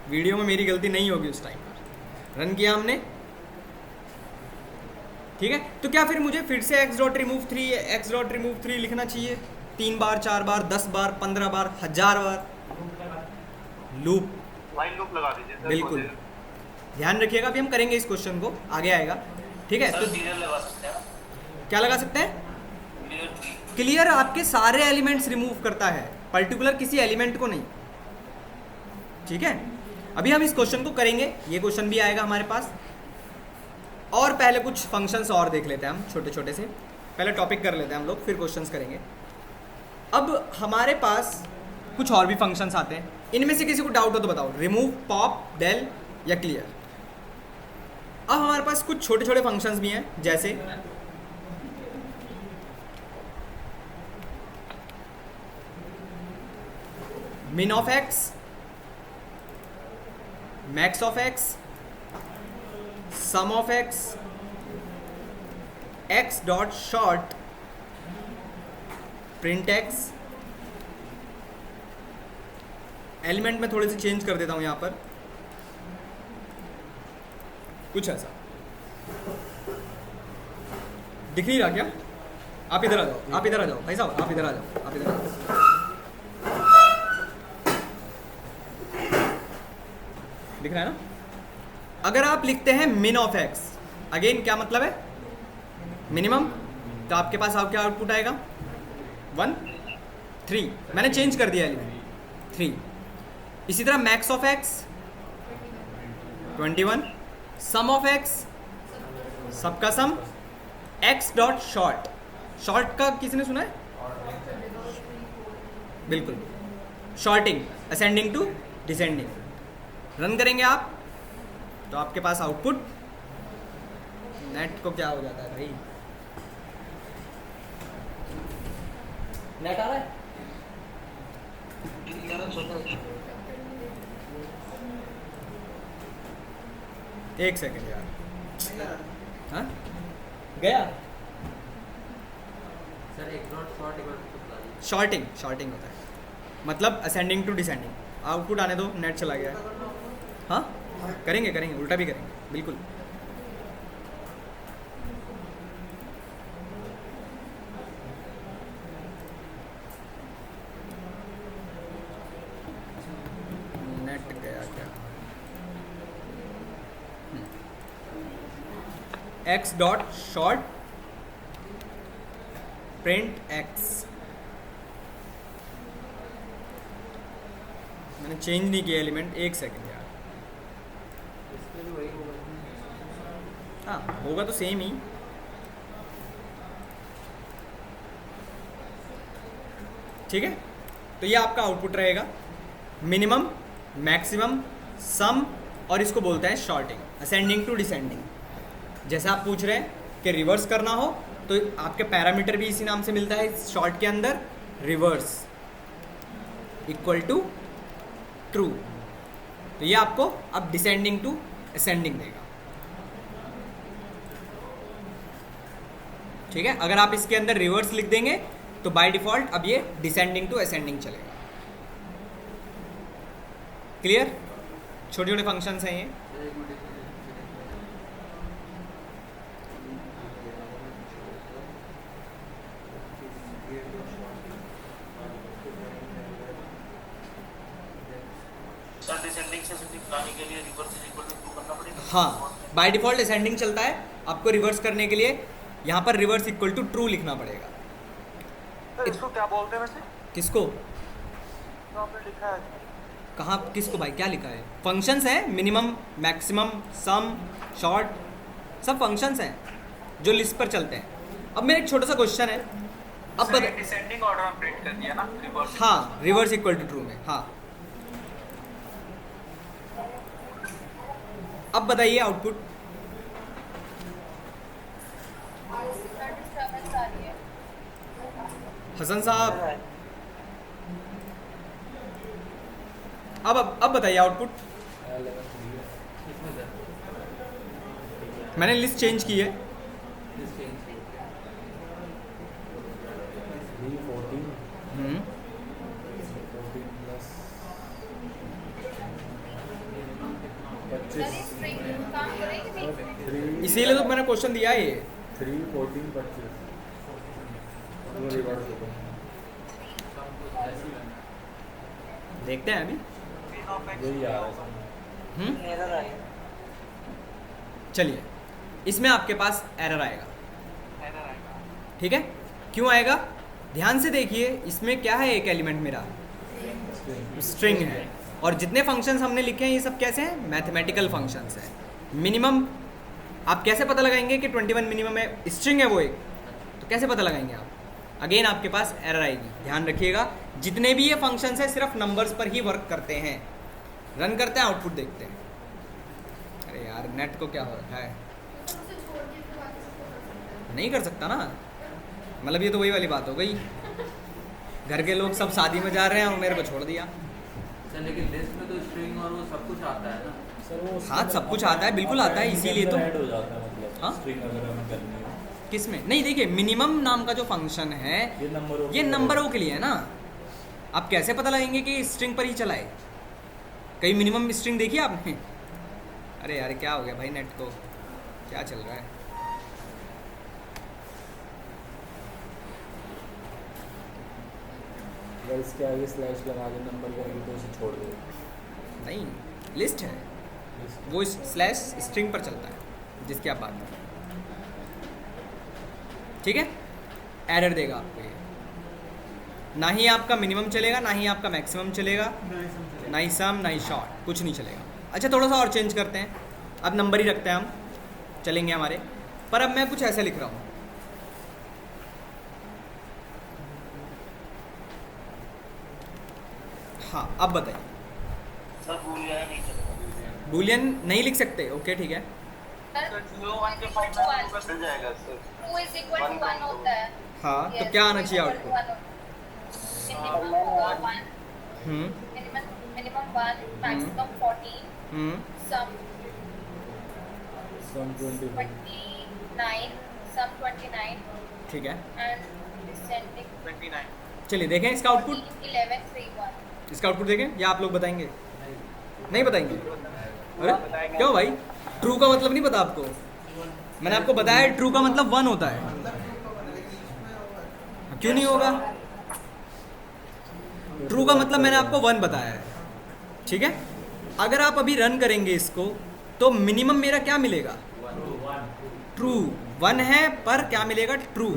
वीडियो में मेरी गलती नहीं होगी उस टाइम पर। रन किया हमने, ठीक है। तो क्या फिर मुझे फिर से एक्स डॉट रिमूव 3 लिखना चाहिए 3 बार, 4 बार, 10 बार, 15 बार, 1000 बार? लूप, वाइल लूप लगा दीजिए सर। बिल्कुल ध्यान रखिएगा, अभी हम करेंगे इस क्वेश्चन को, आगे आएगा, ठीक है। सर तो क्लियर लगा सकते हैं, क्या लगा सकते हैं? क्लियर। क्लियर आपके सारे एलिमेंट्स रिमूव करता है, पर्टिकुलर किसी एलिमेंट को नहीं, ठीक है। अभी हम इस क्वेश्चन को करेंगे, ये क्वेश्चन भी आएगा हमारे पास, और पहले कुछ फंक्शंस और देख लेते हैं हम, छोटे छोटे से पहले टॉपिक कर लेते हैं हम लोग, फिर क्वेश्चंस करेंगे। अब हमारे पास कुछ और भी फंक्शंस आते हैं, इनमें से किसी को डाउट हो तो बताओ, रिमूव, पॉप, डेल या क्लियर। अब हमारे पास कुछ छोटे छोटे फंक्शंस भी हैं, जैसे min of x, max of x, sum of x, x dot short, print x। Element में थोड़े से चेंज कर देता हूं यहां पर, कुछ ऐसा दिख नहीं रहा क्या? आप इधर आ जाओ, आप इधर आ जाओ भाई साहब, आप इधर आ जाओ, आप इधर आ जाओ। दिख रहा है ना? अगर आप लिखते हैं min ऑफ x, अगेन क्या मतलब है, मिनिमम, तो आपके पास क्या आउटपुट आएगा 1 3, मैंने चेंज कर दिया एलिमेंट 3। इसी तरह max of x 21, sum of x, सबका sum, x dot sort, sort का किसने सुना है, बिल्कुल, sorting ascending to descending. Run करेंगे आप तो आपके पास आउटपुट, नेट को क्या हो जाता है भाई, नेट आ रहा है, एक सेकेंड यार, हाँ गया, सर एक नॉट शॉर्ट एक बार शॉर्टिंग, शॉर्टिंग होता है मतलब असेंडिंग टू डिसेंडिंग। आउटपुट आने दो, नेट चला गया है। हाँ करेंगे करेंगे, उल्टा भी करेंगे बिल्कुल। नेट गया क्या, x dot short print x, मैंने चेंज नहीं किया एलिमेंट, एक सेकेंड यार, इसमें भी वही होगा। हाँ होगा तो सेम ही। ठीक है, तो ये आपका आउटपुट रहेगा, मिनिमम, मैक्सिमम, सम, और इसको बोलते हैं शॉर्टिंग, असेंडिंग टू डिसेंडिंग। जैसे आप पूछ रहे हैं कि रिवर्स करना हो तो आपके पैरामीटर भी इसी नाम से मिलता है इस शॉर्ट के अंदर, रिवर्स इक्वल टू ट्रू, तो ये आपको अब डिसेंडिंग टू असेंडिंग देगा। ठीक है, अगर आप इसके अंदर रिवर्स लिख देंगे तो बाय डिफॉल्ट अब ये डिसेंडिंग टू असेंडिंग चलेगा। क्लियर, छोटे छोटे फंक्शंस हैं ये। सर डिसेंडिंग से निकालने के लिए रिवर्स इक्वल टू ट्रू करना पड़ेगा। हाँ, बाय डिफॉल्ट असेंडिंग चलता है, आपको रिवर्स करने के लिए यहाँ पर रिवर्स इक्वल टू ट्रू लिखना पड़ेगा। सर इसको क्या बोलते हैं वैसे, किसको, जो आपने लिखा है? कहाँ, किसको भाई, क्या लिखा है, फंक्शंस हैं, मिनिमम, मैक्सिमम, सम, शॉर्ट, सब फंक्शंस हैं जो लिस्ट पर चलते हैं। अब मेरा एक छोटा सा क्वेश्चन है, अब डिसेंडिंग ऑर्डर में प्रिंट कर दिया ना रिवर्स। हाँ, रिवर्स इक्वल टू ट्रू में, हाँ। अब बताइए आउटपुट, डिस्टर्बेंस आ रही है। हसन साहब, अब बताइए आउटपुट। किसमें सर? मैंने लिस्ट चेंज की है, This change. 314 hmm, 14 plus sir ये स्ट्रिंग काम करेगी नहीं? 3 इसीलिए तो मैंने क्वेश्चन दिया है ये। 3 14 25 वो रिवर्स होगा। देखते हैं अभी। यही आ रहा है। हम्म, चलिए, इसमें आपके पास एरर आएगा, ठीक है, क्यों आएगा, ध्यान से देखिए, इसमें क्या है, एक एलिमेंट मेरा स्ट्रिंग है, और जितने फंक्शंस हमने लिखे हैं ये सब कैसे हैं, मैथमेटिकल फंक्शंस हैं। मिनिमम आप कैसे पता लगाएंगे कि 21 मिनिमम है, स्ट्रिंग है वो एक, तो कैसे पता लगाएंगे आप, अगेन आपके पास एरर आएगी। ध्यान रखिएगा, जितने भी ये फंक्शंस हैं सिर्फ नंबर्स पर ही वर्क करते हैं। रन करते हैं, आउटपुट देखते हैं। अरे यार, नेट को क्या हो रखा है, नहीं कर सकता ना, मतलब ये तो वही वाली बात हो गई, घर के लोग सब शादी में जा रहे हैं और मेरे को छोड़ दिया। सर लेकिन लिस्ट में तो स्ट्रिंग और वो सब कुछ आता है ना। सर वो हाँ, सब कुछ आता है, बिल्कुल आता है, इसीलिए तो। ऐड हो जाता है, मतलब हाँ? स्ट्रिंग अगर हमें करनी है किस में, नहीं देखिए, मिनिमम नाम का जो फंक्शन है ये नंबरों के लिए है ना। आप कैसे पता लगाएंगे कि स्ट्रिंग पर ही चलाए, कहीं मिनिमम स्ट्रिंग देखी आपने? अरे यार क्या हो गया भाई, नेट को क्या चल रहा है। अगर इसके आगे स्लैश लगा के नंबर करेंगे तो उसे छोड़ दो। नहीं, लिस्ट है, वो स्लैश स्ट्रिंग पर चलता है जिसकी आप बात कर रहे हैं। ठीक है, एरर देगा आपको ये, ना ही आपका मिनिमम चलेगा ना ही आपका मैक्सिमम चलेगा, ना ही सम ना ही शॉर्ट, कुछ नहीं चलेगा। अच्छा थोड़ा सा और चेंज करते हैं, अब नंबर ही रखते हैं हम, चलेंगे हमारे पर। अब मैं कुछ ऐसा लिख रहा हूँ, हाँ अब बताइए। सर बूलियन नहीं चलेगा। बूलियन नहीं लिख सकते? ओके ठीक है। सर जो 1 के 5 में चल जाएगा सर। 2 इज इक्वल टू 1 होता है। हाँ तो क्या आना चाहिए आउटपुट? मिनिमम होगा 1, हम्म मिनिमम 1, मैक्सिमम 14, सम 29, सम 29 ठीक है, एंड डिसेंडिंग 29। चलिए देखें इसका आउटपुट। 11, 3, 1। इसका आउटपुट देखें या आप लोग बताएंगे? नहीं बताएंगे? अरे क्यों भाई, ट्रू का मतलब नहीं पता आपको? मैंने आपको बताया ट्रू का मतलब 1 होता है, क्यों नहीं होगा? ट्रू का मतलब मैंने आपको 1 बताया है, ठीक है। अगर आप अभी रन करेंगे इसको तो मिनिमम मेरा क्या मिलेगा? ट्रू 1 है पर क्या मिलेगा? ट्रू,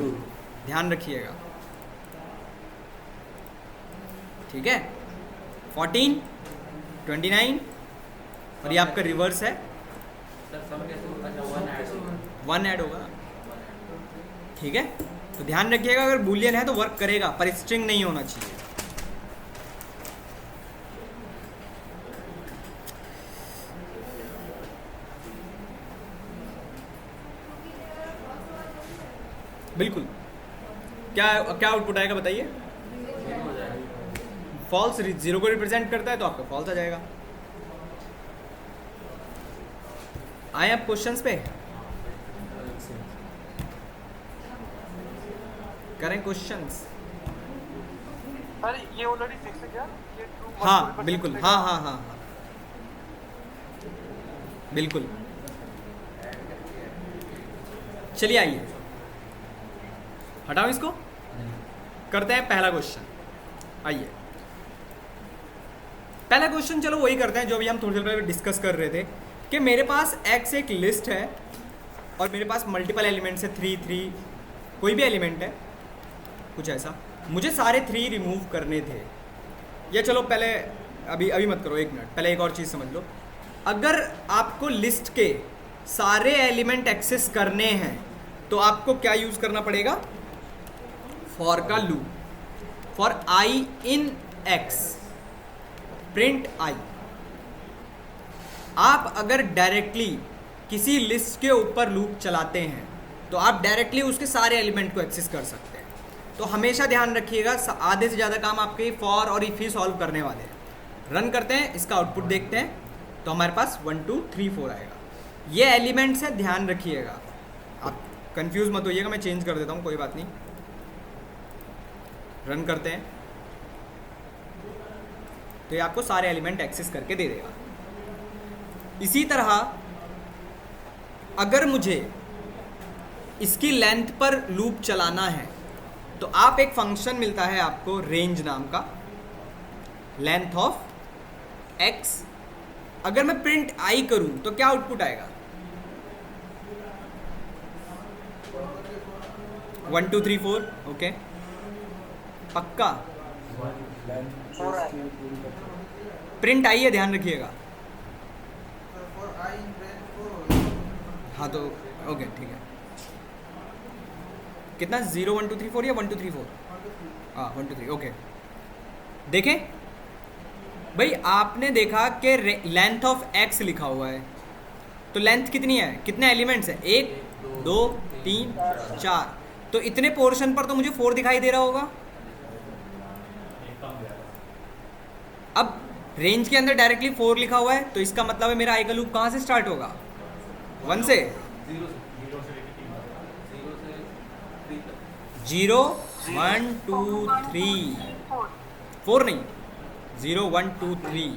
ध्यान रखिएगा, ठीक है। 14, 29 और ये आपका रिवर्स है, सर सम कैसे होगा? अच्छा 1 ऐड होगा, ठीक है। तो ध्यान रखिएगा अगर बूलियन है तो वर्क करेगा पर स्ट्रिंग नहीं होना चाहिए। बिल्कुल। क्या क्या आउटपुट आएगा बताइए? फॉल्स, 0 को रिप्रेजेंट करता है तो आपका फॉल्स आ जाएगा। आए आप क्वेश्चंस पे, करें क्वेश्चंस? सर ये ऑलरेडी फिक्स है क्या? ये ट्रू हाँ बिल्कुल, हाँ हाँ हाँ हाँ बिल्कुल। चलिए आइए हटाओ इसको, करते हैं पहला क्वेश्चन। आइए पहला क्वेश्चन, चलो वही करते हैं जो भी हम थोड़ी देर पहले डिस्कस कर रहे थे कि मेरे पास x एक लिस्ट है और मेरे पास मल्टीपल एलिमेंट्स है, 3 3 कोई भी एलिमेंट है, कुछ ऐसा। मुझे सारे 3 रिमूव करने थे। या चलो पहले अभी मत करो, 1 मिनट पहले एक और चीज़ समझ लो। अगर आपको लिस्ट के सारे एलिमेंट एक्सेस करने हैं तो आपको क्या यूज़ करना पड़ेगा? फॉर का loop, for I in x, print I. आप अगर डायरेक्टली किसी लिस्ट के ऊपर लूप चलाते हैं तो आप डायरेक्टली उसके सारे एलिमेंट को एक्सेस कर सकते हैं। तो हमेशा ध्यान रखिएगा, आधे से ज़्यादा काम आपके फॉर और इफ ही सॉल्व करने वाले हैं। रन करते हैं, इसका आउटपुट देखते हैं तो हमारे पास 1 2 3 4 आएगा। ये एलिमेंट्स है, ध्यान रखिएगा, आप कंफ्यूज मत होइएगा, मैं चेंज कर देता हूँ, कोई बात नहीं। रन करते हैं तो ये आपको सारे एलिमेंट एक्सेस करके दे देगा। इसी तरह अगर मुझे इसकी लेंथ पर लूप चलाना है तो आप एक फंक्शन मिलता है आपको रेंज नाम का, लेंथ ऑफ x। अगर मैं प्रिंट आई करूं तो क्या आउटपुट आएगा? 1 2 3 4, ओके पक्का। प्रिंट आई है, ध्यान रखिएगा। हाँ तो ओके ठीक है। कितना? 0 1 2 3 4 या 1 2 3 4? हाँ 1 2 3, ओके। देखें भाई, आपने देखा कि लेंथ ऑफ x लिखा हुआ है, तो लेंथ कितनी है? कितने एलिमेंट्स है? 1 2 3 4, तो इतने पोर्शन पर तो मुझे 4 दिखाई दे रहा होगा। अब रेंज के अंदर डायरेक्टली 4 लिखा हुआ है तो इसका मतलब है मेरा आई का लूप कहाँ से स्टार्ट होगा? 1 से 0 1 2 3 4 नहीं, 0 1 2 3।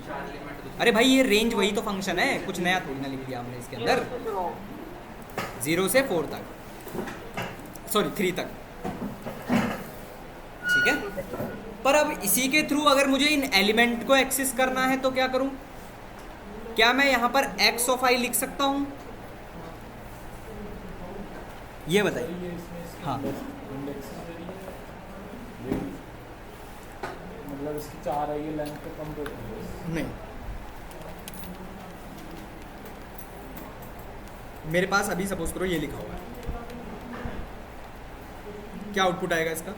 अरे भाई ये रेंज वही तो फंक्शन है, कुछ नया थोड़ी ना लिख दिया हमने इसके अंदर। 0 से 4 तक, सॉरी 3 तक, ठीक है। पर अब इसी के थ्रू अगर मुझे इन एलिमेंट को एक्सेस करना है तो क्या करूं? क्या मैं यहाँ पर x ऑफ i लिख सकता हूँ? ये बताइए। ये इसमें इसकी हाँ। इंडेक्स के जरिए ये मतलब इसकी 4 है, ये लेंथ तो कम तो है। नहीं, मेरे पास अभी सपोज करो ये लिखा हुआ है, क्या आउटपुट आएगा इसका?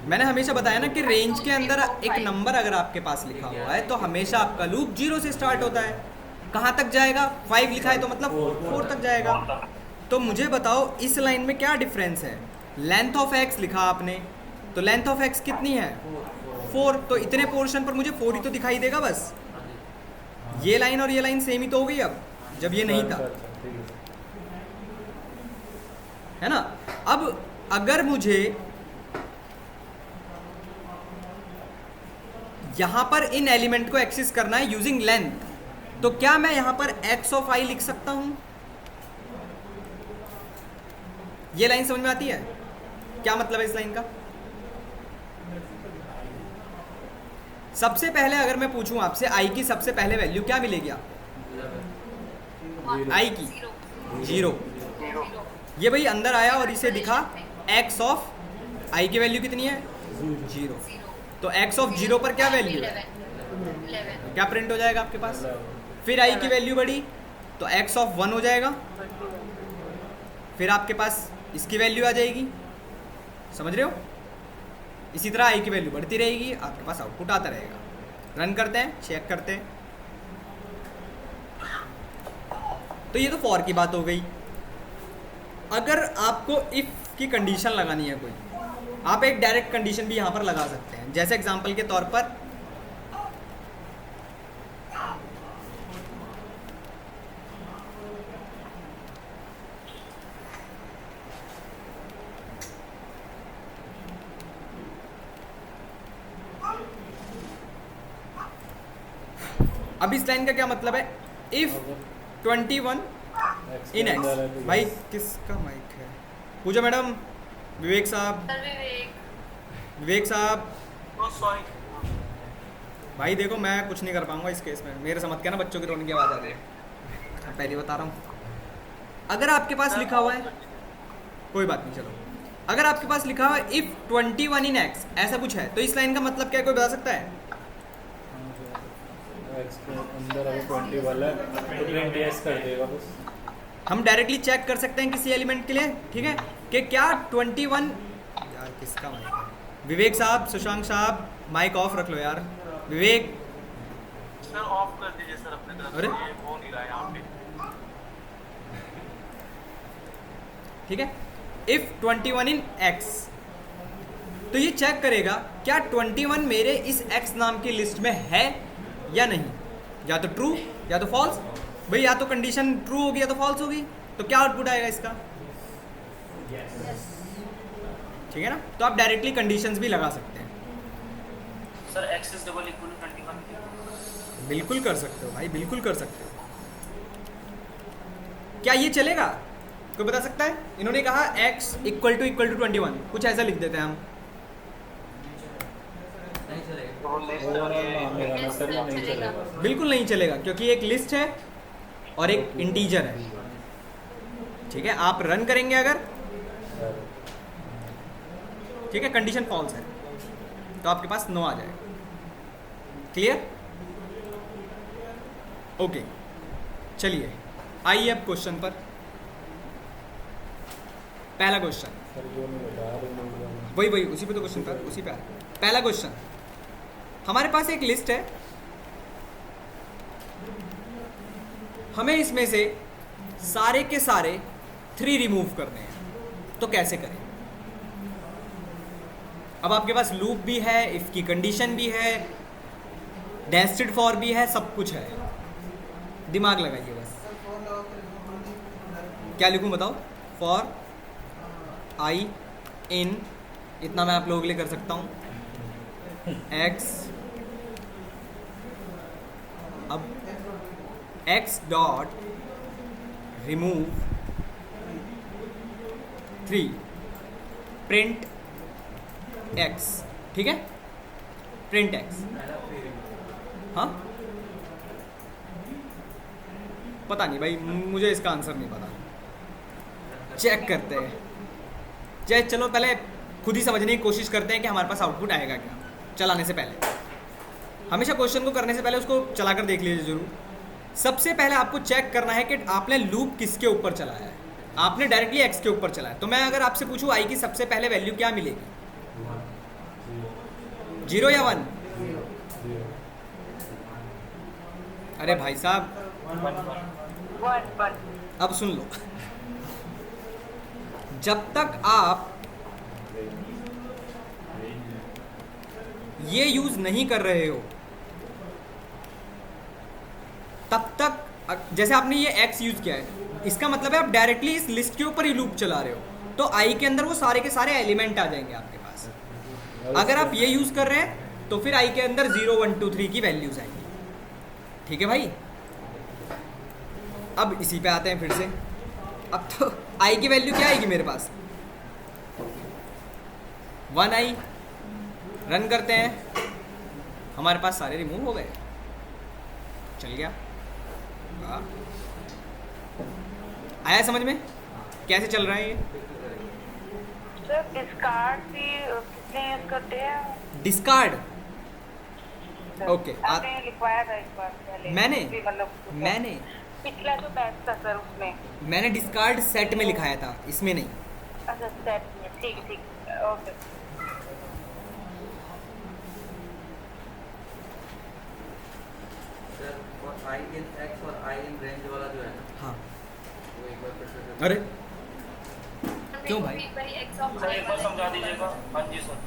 मैंने हमेशा बताया ना कि रेंज के अंदर एक नंबर अगर आपके पास लिखा हुआ है तो हमेशा आपका लूप 0 से स्टार्ट होता है। कहाँ तक जाएगा? 5 लिखा है तो मतलब 4 तक जाएगा। तो मुझे बताओ इस लाइन में क्या डिफरेंस है? लेंथ ऑफ x लिखा आपने, तो लेंथ ऑफ x कितनी है? 4। तो इतने पोर्शन पर मुझे 4 ही तो दिखाई देगा बस। ये लाइन और ये लाइन सेम ही तो हो गई अब, जब ये नहीं था, है ना? अब अगर मुझे यहाँ पर इन एलिमेंट को एक्सेस करना है यूजिंग लेंथ, तो क्या मैं यहाँ पर x ऑफ i लिख सकता हूँ? ये लाइन समझ में आती है? क्या मतलब है इस लाइन का? सबसे पहले अगर मैं पूछूं आपसे i की सबसे पहले वैल्यू क्या मिलेगी आपको? i की 0। ये भाई अंदर आया और इसे दिखा x ऑफ i की वैल्यू कितनी है? 0। तो x ऑफ 0 पर क्या वैल्यू है? 11। क्या प्रिंट हो जाएगा आपके पास? फिर i की वैल्यू बढ़ी तो x ऑफ 1 हो जाएगा, फिर आपके पास इसकी वैल्यू आ जाएगी। समझ रहे हो? इसी तरह i की वैल्यू बढ़ती रहेगी, आपके पास आउटपुट आता रहेगा। रन करते हैं, चेक करते हैं। तो ये तो फॉर की बात हो गई। अगर आपको इफ की कंडीशन लगानी है कोई, आप एक डायरेक्ट कंडीशन भी यहाँ पर लगा सकते हैं। जैसे एग्जांपल के तौर पर अब इस लाइन का क्या मतलब है? If 21 in x. भाई किसका माइक है? पूजा मैडम, विवेक साहब, सर विवेक, विवेक साहब। सॉरी भाई देखो मैं कुछ नहीं कर पाऊंगा इस केस में, मेरे समझ के ना बच्चों की रोने की आवाज़ आ रही है, पहले बता रहा हूँ। अगर आपके पास लिखा हुआ है, कोई बात नहीं, चलो, अगर आपके पास लिखा हुआ है इफ 21 इन एक्स, ऐसा कुछ है, तो इस लाइन का मतलब क्या है? कोई बता सकता है? एक्स के अंदर अगर 20 वाला है तो प्रिंट यस कर देगा बस। हम डायरेक्टली चेक कर सकते हैं किसी एलिमेंट के लिए, ठीक है, कि क्या 21, यार किसका माइक है? विवेक साहब, सुशांक साहब, माइक ऑफ रख लो यार। विवेक सर ऑफ कर दीजिए सर अपने तरफ से, अरे? ये हो नहीं रहा है यहाँ पे। ठीक है, इफ 21 इन एक्स, तो ये चेक करेगा क्या 21 मेरे इस एक्स नाम की लिस्ट में है या नहीं, या तो ट्रू या तो फॉल्स। भाई या तो कंडीशन ट्रू होगी या तो फॉल्स होगी, तो क्या आउटपुट आएगा इसका? ठीक है ना? तो आप डायरेक्टली कंडीशंस भी लगा सकते हैं। Sir x is double equal to 21। बिल्कुल कर सकते हो भाई, बिल्कुल कर सकते हो। क्या ये चलेगा? कोई बता सकता है? इन्होंने कहा x इक्वल टू 21, कुछ ऐसा लिख देते हैं हम। नहीं चलेगा। तो लिस्ट ओवरऑल ये मामले का मतलब ये नहीं चलेगा। बिल्कुल नहीं चलेगा, क्योंकि एक लिस्ट है और एक इंटीजर है। ठीक है, आप रन करेंगे अगर, ठीक है, कंडीशन फॉल्स है तो आपके पास नो आ जाएगा। क्लियर? ओके, चलिए आइए अब क्वेश्चन पर। पहला क्वेश्चन, सर जो नहीं बता रहे वही वही उसी पे तो क्वेश्चन पर, उसी पे आ रहा है। पहला क्वेश्चन, हमारे पास एक लिस्ट है, हमें इसमें से सारे के सारे 3 रिमूव करने हैं, तो कैसे करें? अब आपके पास लूप भी है, इफ की कंडीशन भी है, नेस्टेड फॉर भी है, सब कुछ है। दिमाग लगाइए बस। क्या लिखूं बताओ? फॉर आई इन, इतना मैं आप लोगों के लिए कर सकता हूँ, x, अब x dot remove 3 print x। ठीक है, प्रिंट एक्स। हाँ पता नहीं भाई, मुझे इसका आंसर नहीं पता। चेक करते हैं। चलो पहले खुद ही समझने की कोशिश करते हैं कि हमारे पास आउटपुट आएगा क्या चलाने से पहले। हमेशा क्वेश्चन को करने से पहले उसको चलाकर देख लीजिए ज़रूर। सबसे पहले आपको चेक करना है कि आपने लूप किसके ऊपर चलाया है। आपने डायरेक्टली एक्स के ऊपर चलाया, तो मैं अगर आपसे पूछूं आई की सबसे पहले वैल्यू क्या मिलेगी, 0 या 1? अरे भाई साहब अब सुन लो, जब तक आप ये यूज नहीं कर रहे हो तब तक, जैसे आपने ये x यूज किया है, इसका मतलब है आप डायरेक्टली इस लिस्ट के ऊपर ही लूप चला रहे हो, तो i के अंदर वो सारे के सारे एलिमेंट आ जाएंगे आपके पास। अगर आप ये यूज कर रहे हैं तो फिर i के अंदर 0 1 2 3 की वैल्यूज आएंगी। ठीक है भाई, अब इसी पे आते हैं फिर से। अब तो i की वैल्यू क्या आएगी मेरे पास, 1i। रन करते हैं, हमारे पास सारे रिमूव हो गए, चल गया। आया समझ में कैसे चल रहा है ये? सर डिस्कार्ड भी कितने यूज करते हैं? Discard, okay. आपने लिखवाया था एक बार पहले। मैंने मैंने पिछला जो बैच था सर उसमें मैंने डिस्कार्ड सेट में लिखाया था, इसमें नहीं। अच्छा सेट में, ठीक ठीक ओके। सर और आई इन एक्स और आई इन रेंज वाला जो है ना, हाँ वो एक बार फिर से अरे क्यों भाई? x ऑफ सर एक बार समझा दीजिएगा। हाँ जी सर,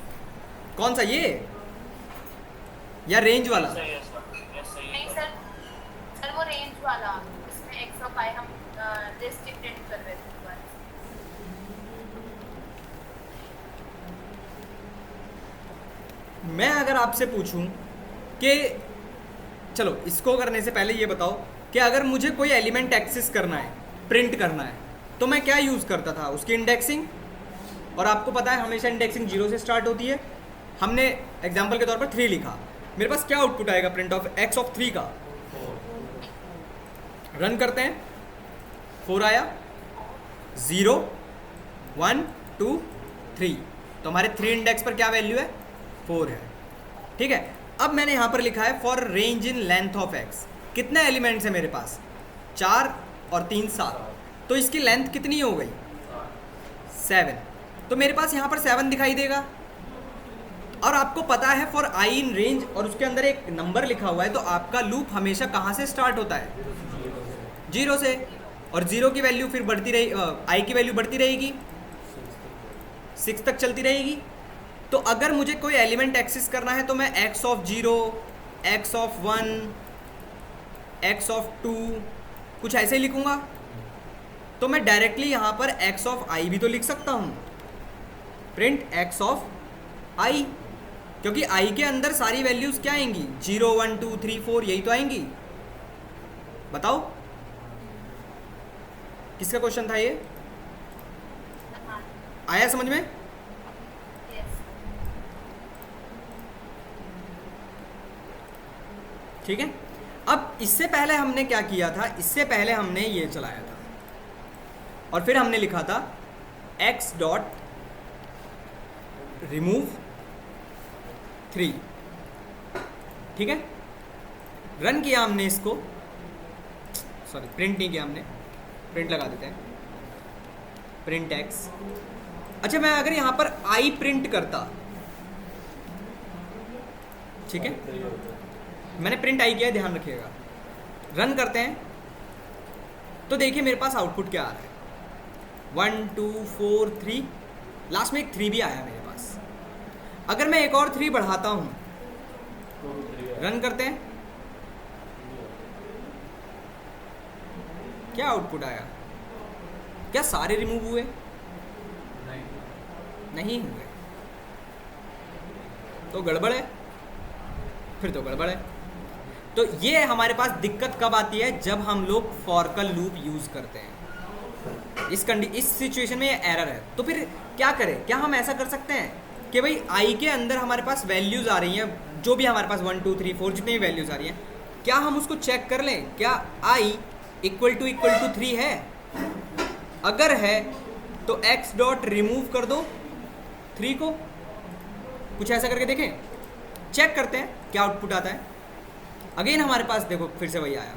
कौन सा, ये या रेंज वाला? सही है सर, यस सही नहीं है सर, सर वो रेंज वाला, इसमें x ऑफ i हम लिस्ट प्रिंट कर रहे थे दोबारा। मैं अगर आपसे पूछूं कि चलो इसको करने से पहले ये बताओ कि अगर मुझे कोई एलिमेंट एक्सेस करना है, प्रिंट करना है, तो मैं क्या यूज़ करता था, उसकी इंडेक्सिंग। और आपको पता है हमेशा इंडेक्सिंग 0 से स्टार्ट होती है। हमने एग्जांपल के तौर पर 3 लिखा, मेरे पास क्या आउटपुट आएगा प्रिंट ऑफ x ऑफ 3 का। रन करते हैं, 4 आया, 0 1 2 3, तो हमारे 3 इंडेक्स पर क्या वैल्यू है, 4 है। ठीक है, अब मैंने यहाँ पर लिखा है for range in length of x। कितने एलिमेंट्स है मेरे पास, 4 और 3 7, तो इसकी लेंथ कितनी हो गई, 7। तो मेरे पास यहाँ पर 7 दिखाई देगा। और आपको पता है फॉर आई इन रेंज, और उसके अंदर एक नंबर लिखा हुआ है, तो आपका लूप हमेशा कहाँ से स्टार्ट होता है, 0 से। और 0 की वैल्यू फिर बढ़ती रही, आई की वैल्यू बढ़ती रहेगी, 6 तक चलती रहेगी। तो अगर मुझे कोई एलिमेंट एक्सेस करना है तो मैं x of 0, x of 1, x of 2 कुछ ऐसे ही लिखूंगा। तो मैं डायरेक्टली यहाँ पर x ऑफ i भी तो लिख सकता हूँ, प्रिंट x ऑफ i, क्योंकि i के अंदर सारी वैल्यूज़ क्या आएंगी, 0 1 2 3 4 यही तो आएंगी। बताओ किसका क्वेश्चन था ये, आया समझ में? ठीक है, अब इससे पहले हमने क्या किया था, इससे पहले हमने ये चलाया था और फिर हमने लिखा था x डॉट रिमूव 3। ठीक है, रन किया हमने इसको, सॉरी प्रिंट नहीं किया हमने, प्रिंट लगा देते हैं, प्रिंट x। अच्छा, मैं अगर यहाँ पर i प्रिंट करता, ठीक है, मैंने प्रिंट आई किया है, ध्यान रखिएगा। रन करते हैं तो देखिए मेरे पास आउटपुट क्या आ रहा है, 1 2 4 3, लास्ट में एक 3 भी आया मेरे पास। अगर मैं एक और 3 बढ़ाता हूँ, रन करते हैं, क्या आउटपुट आया, क्या सारे रिमूव हुए, नहीं हुए, तो गड़बड़ है, फिर तो गड़बड़ है। तो ये हमारे पास दिक्कत कब आती है, जब हम लोग फॉर का लूप यूज़ करते हैं। इस सिचुएशन में ये एरर है। तो फिर क्या करें, क्या हम ऐसा कर सकते हैं कि भाई आई के अंदर हमारे पास वैल्यूज़ आ रही हैं जो भी हमारे पास 1 2 3 4 जितनी भी वैल्यूज आ रही हैं, क्या हम उसको चेक कर लें क्या i इक्वल टू 3 है? अगर है तो x डॉट रिमूव कर दो 3 को। कुछ ऐसा करके देखें, चेक करते हैं क्या आउटपुट आता है। अगेन हमारे पास देखो फिर से वही आया,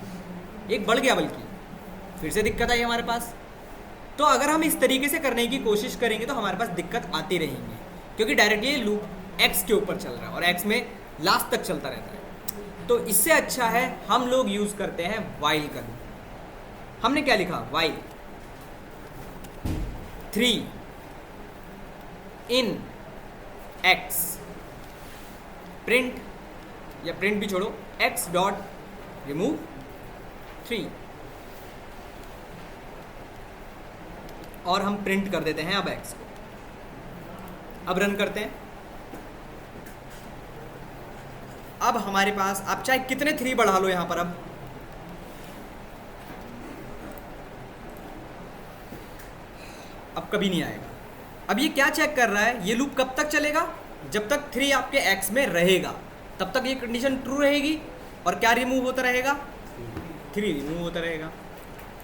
एक बढ़ गया, बल्कि फिर से दिक्कत आई हमारे पास। तो अगर हम इस तरीके से करने की कोशिश करेंगे तो हमारे पास दिक्कत आती रहेंगी, क्योंकि डायरेक्टली ये लूप x के ऊपर चल रहा है और x में लास्ट तक चलता रहता है। तो इससे अच्छा है हम लोग यूज़ करते हैं वाइल का लूप। हमने क्या लिखा, वाइल 3 इन x, प्रिंट या प्रिंट भी छोड़ो, x डॉट रिमूव 3, और हम प्रिंट कर देते हैं अब x को। अब रन करते हैं। अब हमारे पास, आप चाहे कितने 3 बढ़ा लो यहां पर, अब कभी नहीं आएगा। अब ये क्या चेक कर रहा है, ये लूप कब तक चलेगा, जब तक 3 आपके x में रहेगा तब तक ये कंडीशन ट्रू रहेगी, और क्या रिमूव होता रहेगा, 3 रिमूव होता रहेगा।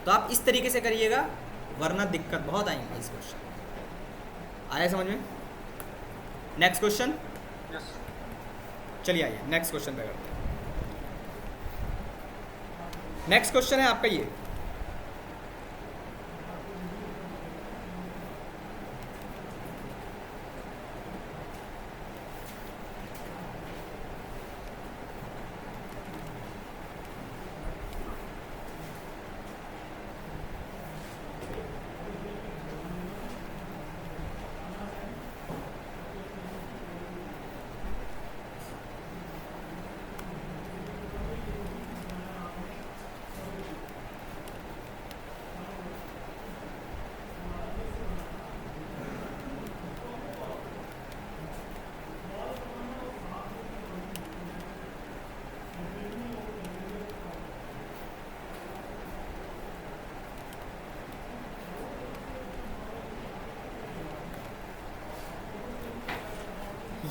तो आप इस तरीके से करिएगा, वरना दिक्कत बहुत आएंगी इस क्वेश्चन। आया समझ में? नेक्स्ट क्वेश्चन, चलिए आइए नेक्स्ट क्वेश्चन पे करते हैं। नेक्स्ट क्वेश्चन है आपका ये,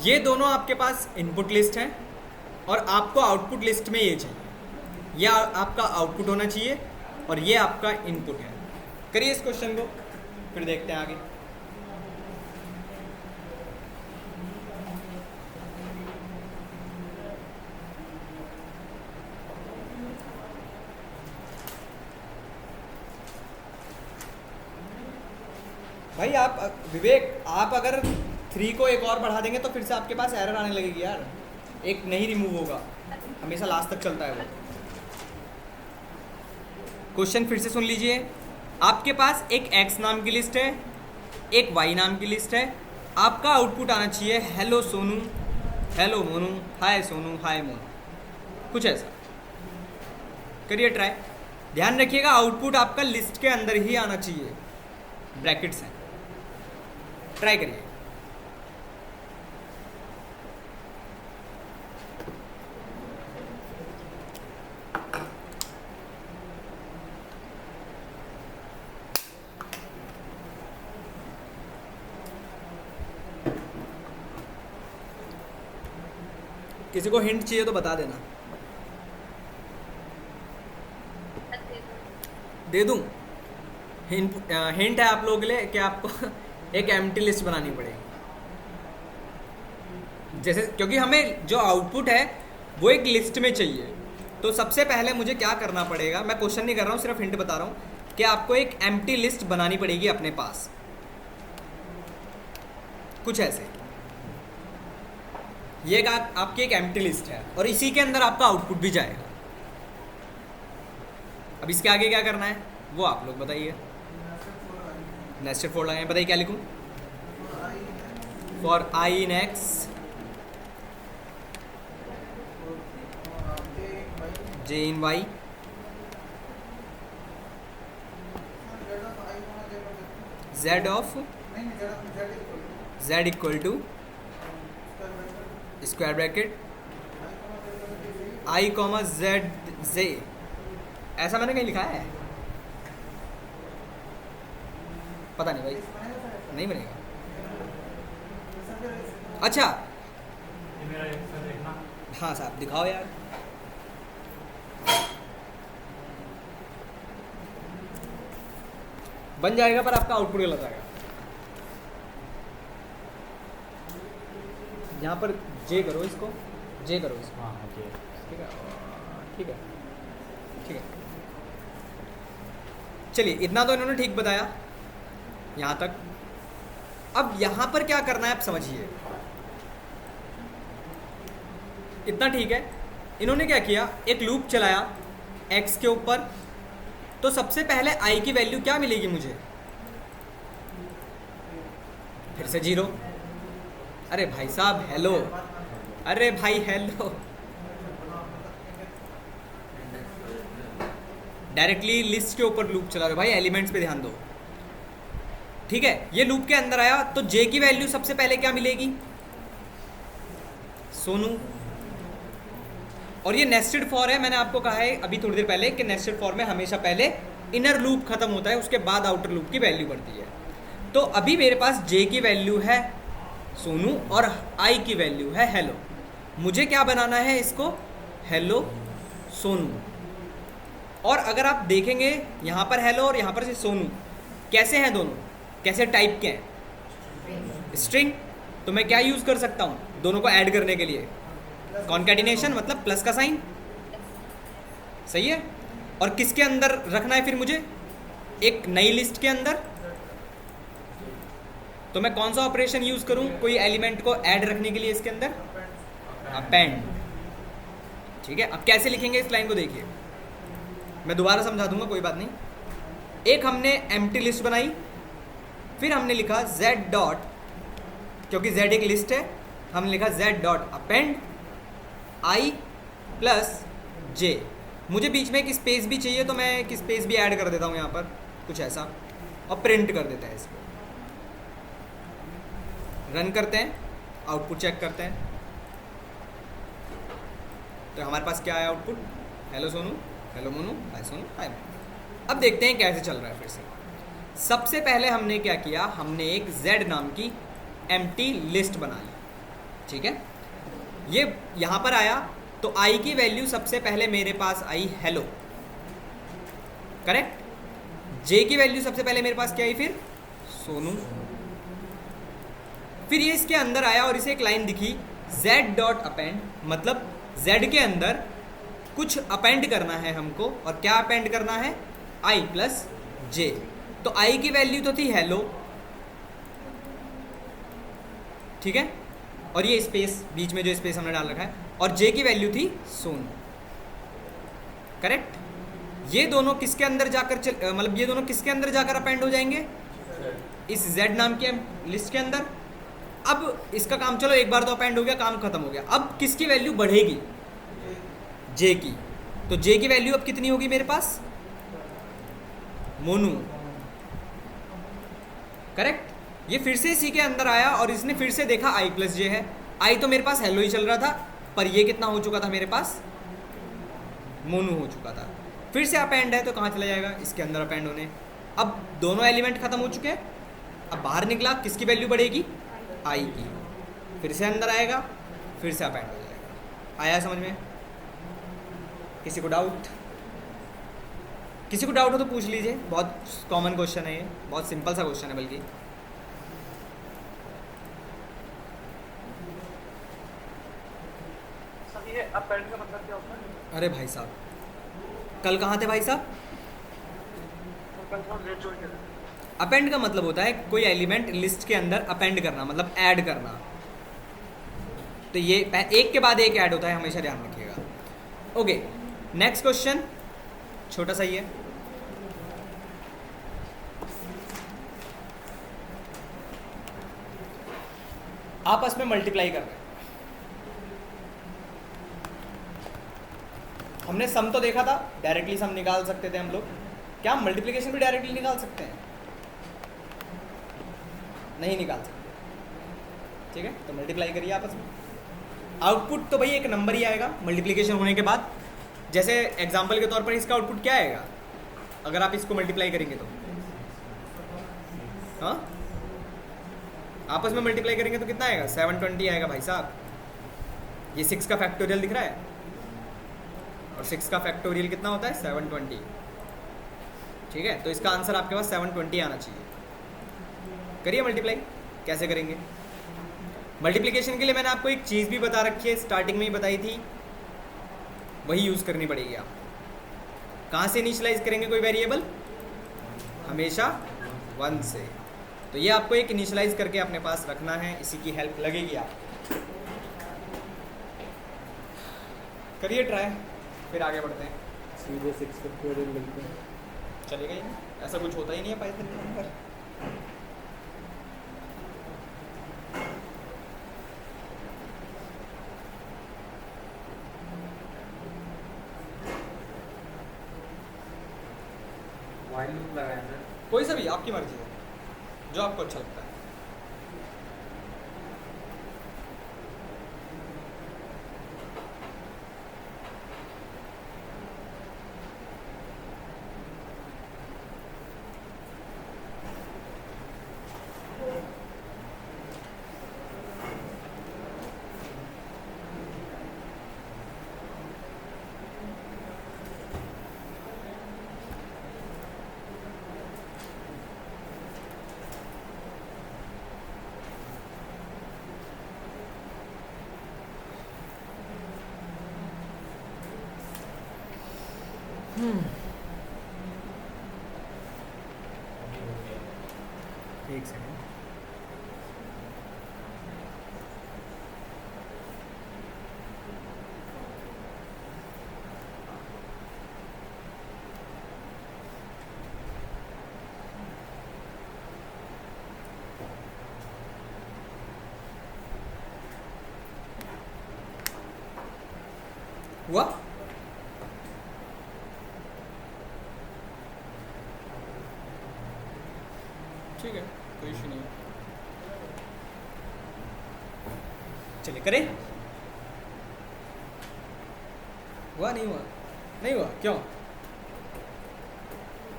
ये दोनों आपके पास इनपुट लिस्ट हैं और आपको आउटपुट लिस्ट में ये चाहिए। ये आपका आउटपुट होना चाहिए और ये आपका इनपुट है। करिए इस क्वेश्चन को, फिर देखते हैं आगे। भाई आप विवेक, आप अगर 3 को एक और बढ़ा देंगे तो फिर से आपके पास एरर आने लगेगी यार, एक नहीं रिमूव होगा, हमेशा लास्ट तक चलता है वो। क्वेश्चन फिर से सुन लीजिए। आपके पास एक x नाम की लिस्ट है, एक y नाम की लिस्ट है। आपका आउटपुट आना चाहिए hello Sonu, hello Monu, hi Sonu, hi Monu, कुछ ऐसा। करिए ट्राई। ध्यान रखिएगा आउटपुट आपका लिस्ट के अंदर ही आना चाहिए, ब्रैकेट्स हैं। ट्राई करिए। किसी को हिंट चाहिए तो बता देना। दे दूं? हिंट है आप लोगों के लिए कि आपको एक एम्प्टी लिस्ट बनानी पड़ेगी। जैसे, क्योंकि हमें जो आउटपुट है वो एक लिस्ट में चाहिए, तो सबसे पहले मुझे क्या करना पड़ेगा, मैं क्वेश्चन नहीं कर रहा हूँ, सिर्फ हिंट बता रहा हूँ कि आपको एक एम्प्टी लिस्ट बनानी पड़ेगी अपने पास, कुछ ऐसे। ये आपकी एक एम्प्टी लिस्ट है और इसी के अंदर आपका आउटपुट भी जाएगा। अब इसके आगे क्या करना है वो आप लोग बताइए। नेस्टेड फॉर लगाएं, बताइए क्या लिखूं। For i in x j in y z of z equal to square bracket i comma z z। ऐसा मैंने कहीं लिखा है, पता नहीं भाई, नहीं बनेगा। अच्छा ये मेरा एक सर देखना, हाँ साहब दिखाओ यार। बन जाएगा पर आपका आउटपुट गलत आएगा। यहाँ पर जे करो इसको, जे करो इसको। हाँ ओके। ठीक है ठीक है ठीक है। चलिए इतना तो इन्होंने ठीक बताया यहाँ तक। अब यहाँ पर क्या करना है आप समझिए। इतना ठीक है। इन्होंने क्या किया, एक लूप चलाया x के ऊपर। तो सबसे पहले i की वैल्यू क्या मिलेगी मुझे, फिर से 0। अरे भाई साहब हेलो, अरे भाई हेलो, डायरेक्टली लिस्ट के ऊपर लूप चला रहे हो भाई, एलिमेंट्स पे ध्यान दो। ठीक है, ये लूप के अंदर आया तो j की वैल्यू सबसे पहले क्या मिलेगी, सोनू। और ये नेस्टेड फॉर है, मैंने आपको कहा है अभी थोड़ी देर पहले कि नेस्टेड फॉर में हमेशा पहले इनर लूप खत्म होता है, उसके बाद आउटर लूप की वैल्यू बढ़ती है। तो अभी मेरे पास j की वैल्यू है सोनू और i की वैल्यू है हेलो। मुझे क्या बनाना है इसको, हेलो सोनू। और अगर आप देखेंगे यहाँ पर हेलो और यहाँ पर से सोनू कैसे हैं, दोनों कैसे टाइप के हैं, स्ट्रिंग। तो मैं क्या यूज़ कर सकता हूँ दोनों को ऐड करने के लिए, कॉन्कैटिनेशन, मतलब प्लस का साइन। सही है। और किसके अंदर रखना है फिर मुझे, एक नई लिस्ट के अंदर। तो मैं कौन सा ऑपरेशन यूज़ करूँ कोई एलिमेंट को ऐड रखने के लिए इसके अंदर, अपेंड। ठीक है, अब कैसे लिखेंगे इस लाइन को देखिए, मैं दोबारा समझा दूंगा, कोई बात नहीं। एक हमने एम्प्टी लिस्ट बनाई, फिर हमने लिखा z डॉट, क्योंकि z एक लिस्ट है, हमने लिखा z dot append i plus j। मुझे बीच में एक स्पेस भी चाहिए तो मैं एक स्पेस भी ऐड कर देता हूँ यहाँ पर, कुछ ऐसा, और प्रिंट कर देता है इसको। रन करते हैं, आउटपुट चेक करते हैं। तो हमारे पास क्या है output, hello Sonu, hello Monu, hi Sonu, hi Monu. अब देखते हैं कैसे चल रहा है। फिर से सबसे पहले हमने क्या किया, हमने एक z नाम की एम्प्टी लिस्ट बना ली। ठीक है, ये यहाँ पर आया तो i की वैल्यू सबसे पहले मेरे पास आई हेलो, करेक्ट। j की वैल्यू सबसे पहले मेरे पास क्या आई, फिर सोनू। फिर ये इसके अंदर आया और इसे एक लाइन दिखी z डॉट अपेंड, मतलब z के अंदर कुछ अपेंड करना है हमको, और क्या अपेंड करना है, i प्लस j। तो i की वैल्यू तो थी हेलो, ठीक है, और ये स्पेस बीच में जो स्पेस हमने डाल रखा है, और j की वैल्यू थी सोनू, करेक्ट। ये दोनों किसके अंदर जाकर मतलब ये दोनों किसके अंदर जाकर अपेंड हो जाएंगे, इस z नाम के लिस्ट के अंदर। अब इसका काम, चलो एक बार तो अपेंड हो गया, काम खत्म हो गया। अब किसकी वैल्यू बढ़ेगी, j की। तो j की वैल्यू अब कितनी होगी मेरे पास, मोनू, करेक्ट। ये फिर से इसी के अंदर आया और इसने फिर से देखा i प्लस j है। i तो मेरे पास हेलो ही चल रहा था, पर ये कितना हो चुका था मेरे पास, मोनू हो चुका था। फिर से अपेंड है तो कहाँ चला जाएगा, इसके अंदर अपेंड होने। अब दोनों एलिमेंट खत्म हो चुके हैं, अब बाहर निकला, किसकी वैल्यू बढ़ेगी, i की। फिर से अंदर आएगा, फिर से अपेंड हो जाएगा। आया समझ में, किसी को डाउट, किसी को डाउट हो तो पूछ लीजिए। बहुत कॉमन क्वेश्चन है ये, बहुत सिंपल सा क्वेश्चन है बल्कि। सर ये अपेंड का मतलब क्या होता है? अरे भाई साहब, कल कहाँ थे भाई साहब? अपेंड का मतलब होता है कोई एलिमेंट लिस्ट के अंदर अपेंड करना, मतलब ऐड करना। तो ये एक के बाद एक ऐड होता है, हमेशा ध्यान रखिएगा। ओके, नेक्स्ट क्वेश्चन छोटा सा ही है। आपस में मल्टीप्लाई कर रहे हैं। हमने सम तो देखा था, डायरेक्टली सम निकाल सकते थे हम लोग। क्या हम मल्टीप्लिकेशन भी डायरेक्टली निकाल सकते हैं? नहीं निकाल सकते। ठीक है, तो मल्टीप्लाई करिए आपस में। आउटपुट तो भाई एक नंबर ही आएगा मल्टीप्लिकेशन होने के बाद। जैसे एग्जांपल के तौर पर इसका आउटपुट क्या आएगा अगर आप इसको मल्टीप्लाई करेंगे तो, हाँ आपस में मल्टीप्लाई करेंगे तो कितना आएगा, 720 आएगा भाई साहब। ये 6 का फैक्टोरियल दिख रहा है, और 6 का फैक्टोरियल कितना होता है 720। ठीक है, तो इसका आंसर आपके पास 720 आना चाहिए। करिए मल्टीप्लाई, कैसे करेंगे? मल्टीप्लिकेशन के लिए मैंने आपको एक चीज़ भी बता रखी है, स्टार्टिंग में ही बताई थी, वही यूज़ करनी पड़ेगी। आप कहाँ से इनिशियलाइज करेंगे कोई वेरिएबल? हमेशा 1 से। तो ये आपको एक इनिशियलाइज करके अपने पास रखना है, इसी की हेल्प लगेगी आप। करिए ट्राई, फिर आगे बढ़ते हैं। सीधे 6 फैक्टोरियल लिखते हैं। चलेगा ही नहीं, ऐसा कुछ होता ही नहीं है पाइथन के अंदर। वाइल लूप लगाया सर। कोई सा भी, आपकी मर्जी है, जो आपको अच्छा लगता है। एक सेकेंड, हुआ? ठीक है, कोई इशू नहीं है। चलिए करें। हुआ नहीं हुआ? नहीं हुआ क्यों?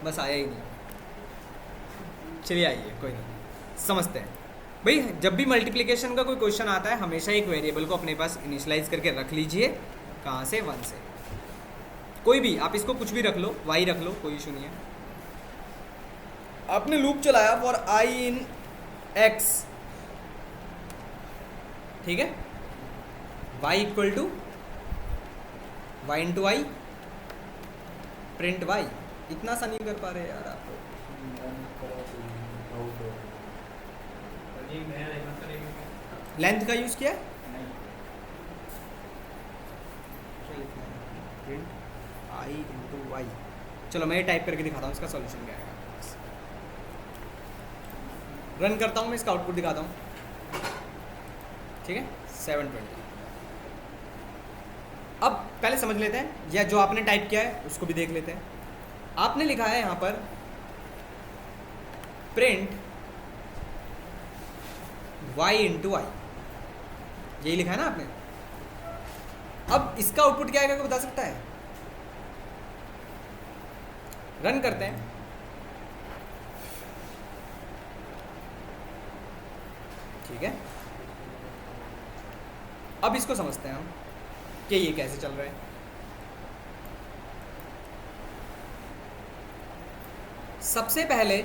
बस आया ही नहीं। चलिए आइए, कोई नहीं, समझते हैं। भाई जब भी मल्टीप्लिकेशन का कोई क्वेश्चन आता है, हमेशा एक वेरिएबल को अपने पास इनिशियलाइज करके रख लीजिए। कहाँ से? 1 से। कोई भी, आप इसको कुछ भी रख लो, y रख लो, कोई इशू नहीं है। आपने लूप चलाया फॉर i इन x, ठीक है, y equal to y into i, print y। इतना सा नहीं कर पा रहे यार आप। लेंथ का यूज किया है? Print i into y। चलो मैं ये टाइप करके दिखाता हूँ, इसका सॉल्यूशन क्या आएगा। रन करता हूँ मैं, इसका आउटपुट दिखाता हूँ। ठीक है, 720। अब पहले समझ लेते हैं, या जो आपने टाइप किया है उसको भी देख लेते हैं। आपने लिखा है यहाँ पर प्रिंट y इंटू आई, यही लिखा है ना आपने। अब इसका आउटपुट क्या आएगा, कोई बता सकता है? रन करते हैं। ठीक है, अब इसको समझते हैं हम कि ये कैसे चल रहा है। सबसे पहले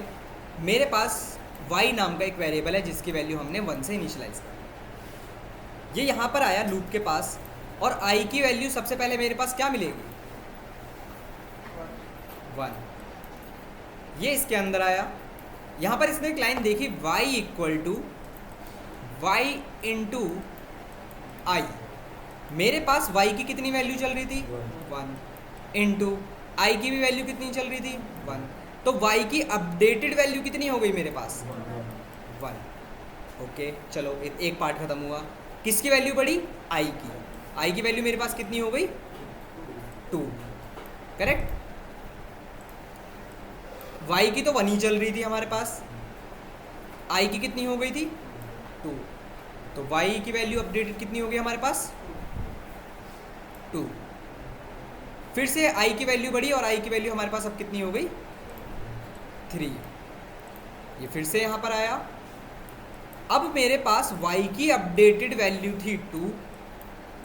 मेरे पास y नाम का एक वेरिएबल है जिसकी वैल्यू हमने 1 से इनिशियलाइज की। ये यहाँ पर आया लूप के पास, और i की वैल्यू सबसे पहले मेरे पास क्या मिलेगी? 1। ये इसके अंदर आया। यहाँ पर इसने एक लाइन देखी, y equal to y into I. मेरे पास y की कितनी वैल्यू चल रही थी? 1 इंटू आई की भी वैल्यू कितनी चल रही थी? 1। तो y की अपडेटेड वैल्यू कितनी हो गई मेरे पास? 1। ओके, चलो एक पार्ट खत्म हुआ। किसकी वैल्यू बढ़ी? i की। i की वैल्यू मेरे पास कितनी हो गई? 2। करेक्ट। y की तो 1 ही चल रही थी हमारे पास, i की कितनी हो गई थी? 2। तो y की वैल्यू अपडेटेड कितनी हो गई हमारे पास? 2। फिर से i की वैल्यू बढ़ी और i की वैल्यू हमारे पास अब कितनी हो गई? 3। ये फिर से यहाँ पर आया। अब मेरे पास y की अपडेटेड वैल्यू थी 2,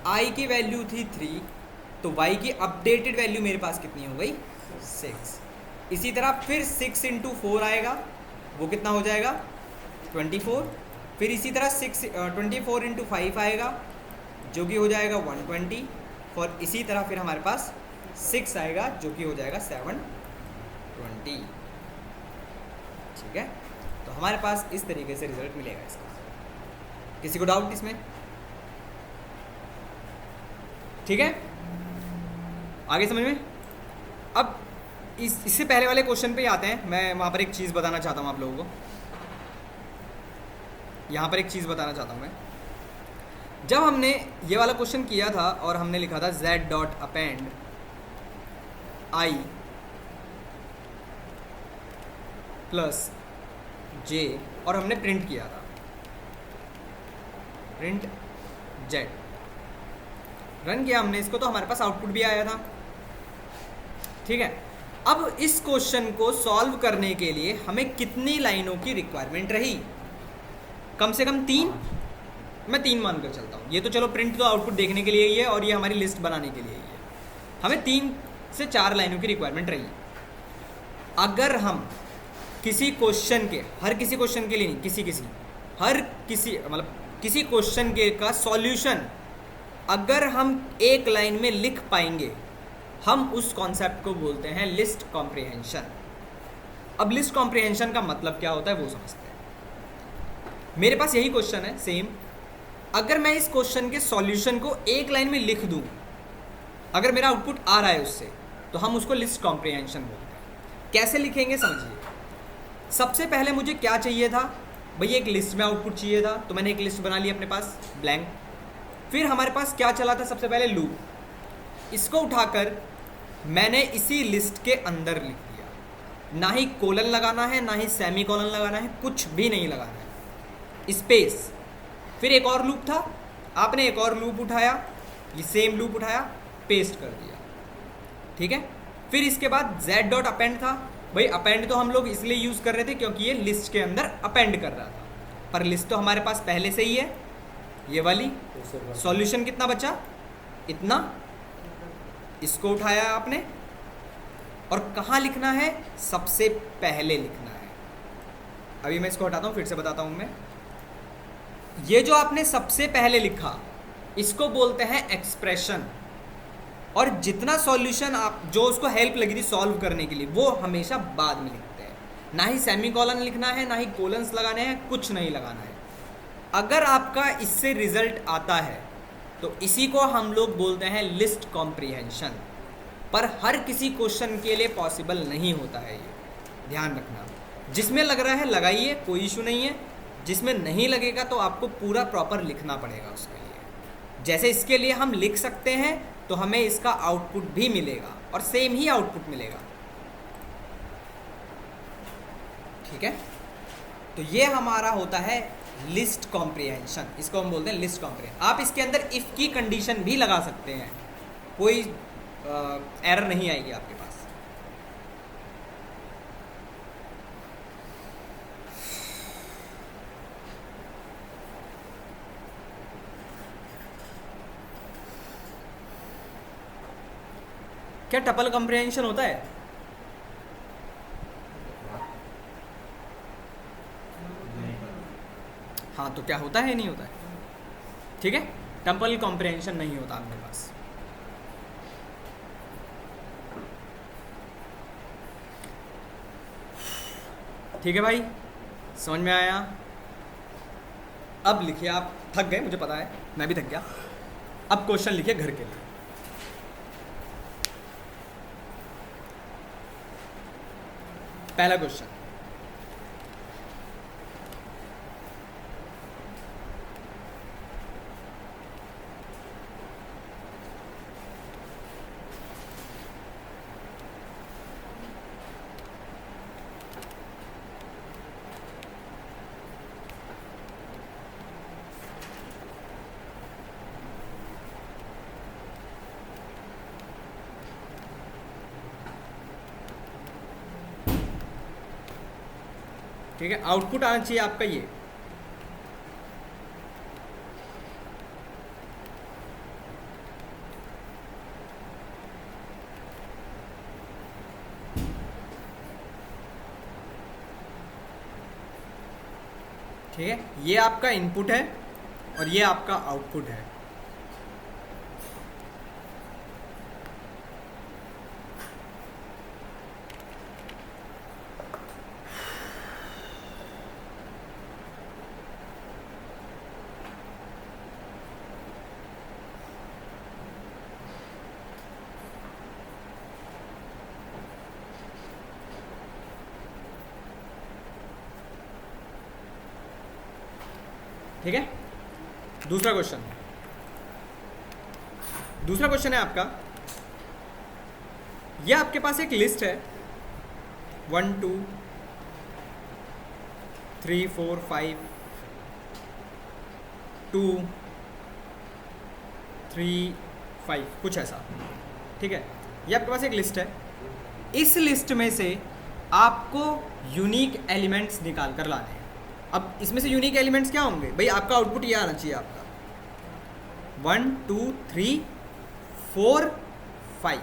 i की वैल्यू थी 3, तो y की अपडेटेड वैल्यू मेरे पास कितनी हो गई 6। इसी तरह फिर 6 इंटू 4 आएगा, वो कितना हो जाएगा 24। फिर इसी तरह 24 इंटू 5 आएगा जो कि हो जाएगा 120। और इसी तरह फिर हमारे पास 6 आएगा जो कि हो जाएगा 720। ठीक है, तो हमारे पास इस तरीके से रिजल्ट मिलेगा इसका। किसी को डाउट इसमें? ठीक है, आगे समझ में? अब इससे पहले वाले क्वेश्चन पे ही आते हैं। मैं वहाँ पर एक चीज़ बताना चाहता हूँ आप लोगों को, यहाँ पर एक चीज़ बताना चाहता हूँ मैं। जब हमने ये वाला क्वेश्चन किया था और हमने लिखा था z dot append i plus j और हमने प्रिंट किया था प्रिंट z, रन किया हमने इसको, तो हमारे पास आउटपुट भी आया था। ठीक है, अब इस क्वेश्चन को सॉल्व करने के लिए हमें कितनी लाइनों की रिक्वायरमेंट रही? कम से कम 3। मैं 3 मानकर चलता हूँ। ये तो चलो प्रिंट तो आउटपुट देखने के लिए ही है और ये हमारी लिस्ट बनाने के लिए ही है। हमें 3 से 4 लाइनों की रिक्वायरमेंट रही। अगर हम किसी क्वेश्चन के, हर किसी क्वेश्चन के लिए नहीं, किसी क्वेश्चन के का सॉल्यूशन अगर हम एक लाइन में लिख पाएंगे, हम उस कॉन्सेप्ट को बोलते हैं लिस्ट कॉम्प्रिहेंशन। अब लिस्ट कॉम्प्रिहेंशन का मतलब क्या होता है वो समझते हैं। मेरे पास यही क्वेश्चन है सेम, अगर मैं इस क्वेश्चन के सॉल्यूशन को एक लाइन में लिख दूं, अगर मेरा आउटपुट आ रहा है उससे, तो हम उसको लिस्ट कॉम्प्रिहेंशन बोलते हैं। कैसे लिखेंगे समझिए। सबसे पहले मुझे क्या चाहिए था भैया, एक लिस्ट में आउटपुट चाहिए था, तो मैंने एक लिस्ट बना ली अपने पास ब्लैंक। फिर हमारे पास क्या चला था सबसे पहले, लूप। इसको उठाकर मैंने इसी लिस्ट के अंदर लिख दिया, ना ही कोलन लगाना है ना ही सेमी कोलन लगाना है, कुछ भी नहीं लगाना है, स्पेस। फिर एक और लूप था, आपने एक और लूप उठाया, ये सेम लूप उठाया, पेस्ट कर दिया। ठीक है, फिर इसके बाद z डॉट अपेंड था। भाई अपेंड तो हम लोग इसलिए यूज़ कर रहे थे क्योंकि ये लिस्ट के अंदर अपेंड कर रहा था, पर लिस्ट तो हमारे पास पहले से ही है ये वाली। सॉल्यूशन कितना बचा, इतना। इसको उठाया आपने और कहाँ लिखना है, सबसे पहले लिखना है। अभी मैं इसको हटाता हूँ, फिर से बताता हूँ मैं। ये जो आपने सबसे पहले लिखा, इसको बोलते हैं एक्सप्रेशन। और जितना सॉल्यूशन आप जो उसको हेल्प लगी थी सॉल्व करने के लिए, वो हमेशा बाद में लिखते हैं। ना ही सेमी कॉलन लिखना है, ना ही कोलन्स लगाने हैं, कुछ नहीं लगाना है। अगर आपका इससे रिजल्ट आता है तो इसी को हम लोग बोलते हैं लिस्ट कॉम्प्रिहेंशन। पर हर किसी क्वेश्चन के लिए पॉसिबल नहीं होता है, ये ध्यान रखना। जिसमें लग रहा है लगाइए, कोई इशू नहीं है। जिसमें नहीं लगेगा तो आपको पूरा प्रॉपर लिखना पड़ेगा उसके लिए। जैसे इसके लिए हम लिख सकते हैं तो हमें इसका आउटपुट भी मिलेगा और सेम ही आउटपुट मिलेगा। ठीक है, तो ये हमारा होता है लिस्ट कॉम्प्रिहेंशन। इसको हम बोलते हैं लिस्ट कॉम्प्रिहेंशन। आप इसके अंदर इफ़ की कंडीशन भी लगा सकते हैं, कोई एरर नहीं आएगी आपके पास। क्या टपल कॉम्प्रिहेंशन होता है? हाँ, तो क्या होता है नहीं होता है? ठीक है, टपल कॉम्प्रिहेंशन नहीं होता आपके पास। ठीक है भाई, समझ में आया? अब लिखिए, आप थक गए मुझे पता है, मैं भी थक गया। अब क्वेश्चन लिखिए घर के लिए। पहला क्वेश्चन, ठीक है, आउटपुट आना चाहिए आपका ये। ठीक है, ये आपका इनपुट है और ये आपका आउटपुट है। ठीक है, दूसरा क्वेश्चन है आपका, ये आपके पास एक लिस्ट है 1 2 3 4 5 2 3 5 कुछ ऐसा। ठीक है, ये आपके पास एक लिस्ट है। इस लिस्ट में से आपको यूनिक एलिमेंट्स निकाल कर लाने हैं। अब इसमें से यूनिक एलिमेंट्स क्या होंगे भाई? आपका आउटपुट ये आना चाहिए आपका 1 2 3 4 5,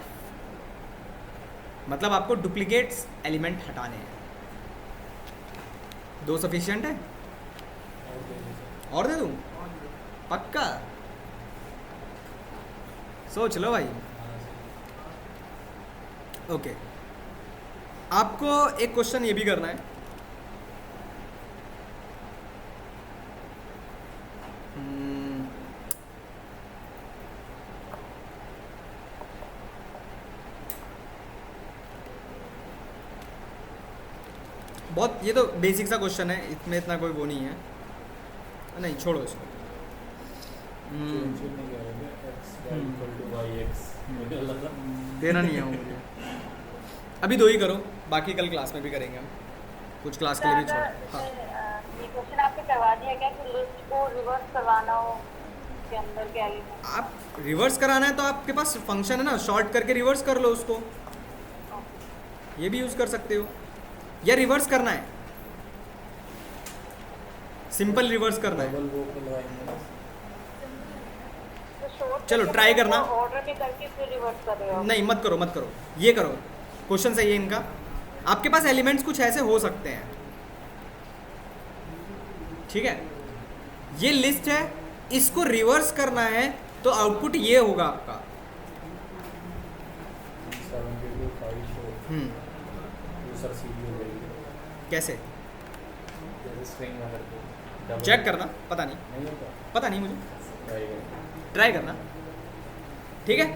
मतलब आपको डुप्लीकेट्स एलिमेंट हटाने हैं। 2 सफिशिएंट है? और दे दूं? पक्का? सोच लो भाई। ओके, आपको एक क्वेश्चन ये भी करना है। बहुत, ये तो बेसिक सा क्वेश्चन है, इसमें इतना कोई वो नहीं है। नहीं, छोड़ो इसको। देना नहीं है वो मुझे। अभी 2 ही करो, बाकी कल क्लास में भी करेंगे हम, कुछ क्लास के लिए भी छोड़। हाँ, ये क्वेश्चन आपने करवा दिया क्या कि लिस्ट को रिवर्स करवाना हो के अंदर के एलिमेंट? आप रिवर्स कराना है तो आपके पास फंक्शन है ना, शॉर्ट करके रिवर्स कर लो उसको, ये भी यूज़ कर सकते हो। या रिवर्स करना है, सिंपल रिवर्स करना है। चलो ट्राई करना। ऑर्डर में करके फिर रिवर्स कर रहे हो? नहीं, मत करो, ये करो। क्वेश्चन सही है इनका। आपके पास एलिमेंट्स कुछ ऐसे हो सकते हैं, ठीक है, ये लिस्ट है, इसको रिवर्स करना है तो आउटपुट ये होगा आपका। कैसे चेक करना? पता नहीं मुझे, ट्राई करना। ठीक है,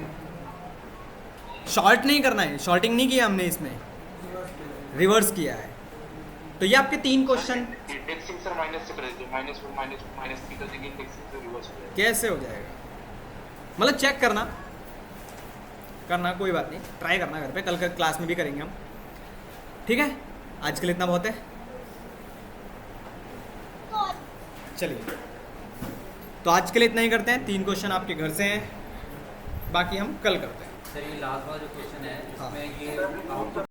शॉर्ट नहीं करना है, शॉर्टिंग नहीं किया हमने, इसमें रिवर्स किया है। तो ये आपके 3 क्वेश्चन इंडेक्सिंग सर माइनस से कर दीजिए, -1 -3 कर देंगे, इंडेक्सिंग से रिवर्स हो जाएगा। कैसे हो जाएगा? मतलब चेक करना, कोई बात नहीं, ट्राई करना घर पे, कल का क्लास में भी करेंगे हम। ठीक है, आज के लिए इतना बहुत है। चलिए, तो आज के लिए इतना ही करते हैं। 3 क्वेश्चन आपके घर से हैं, बाकी हम कल करते हैं। सर ये लास्ट वाला जो क्वेश्चन है हाँ। इसमें ये आउटपुट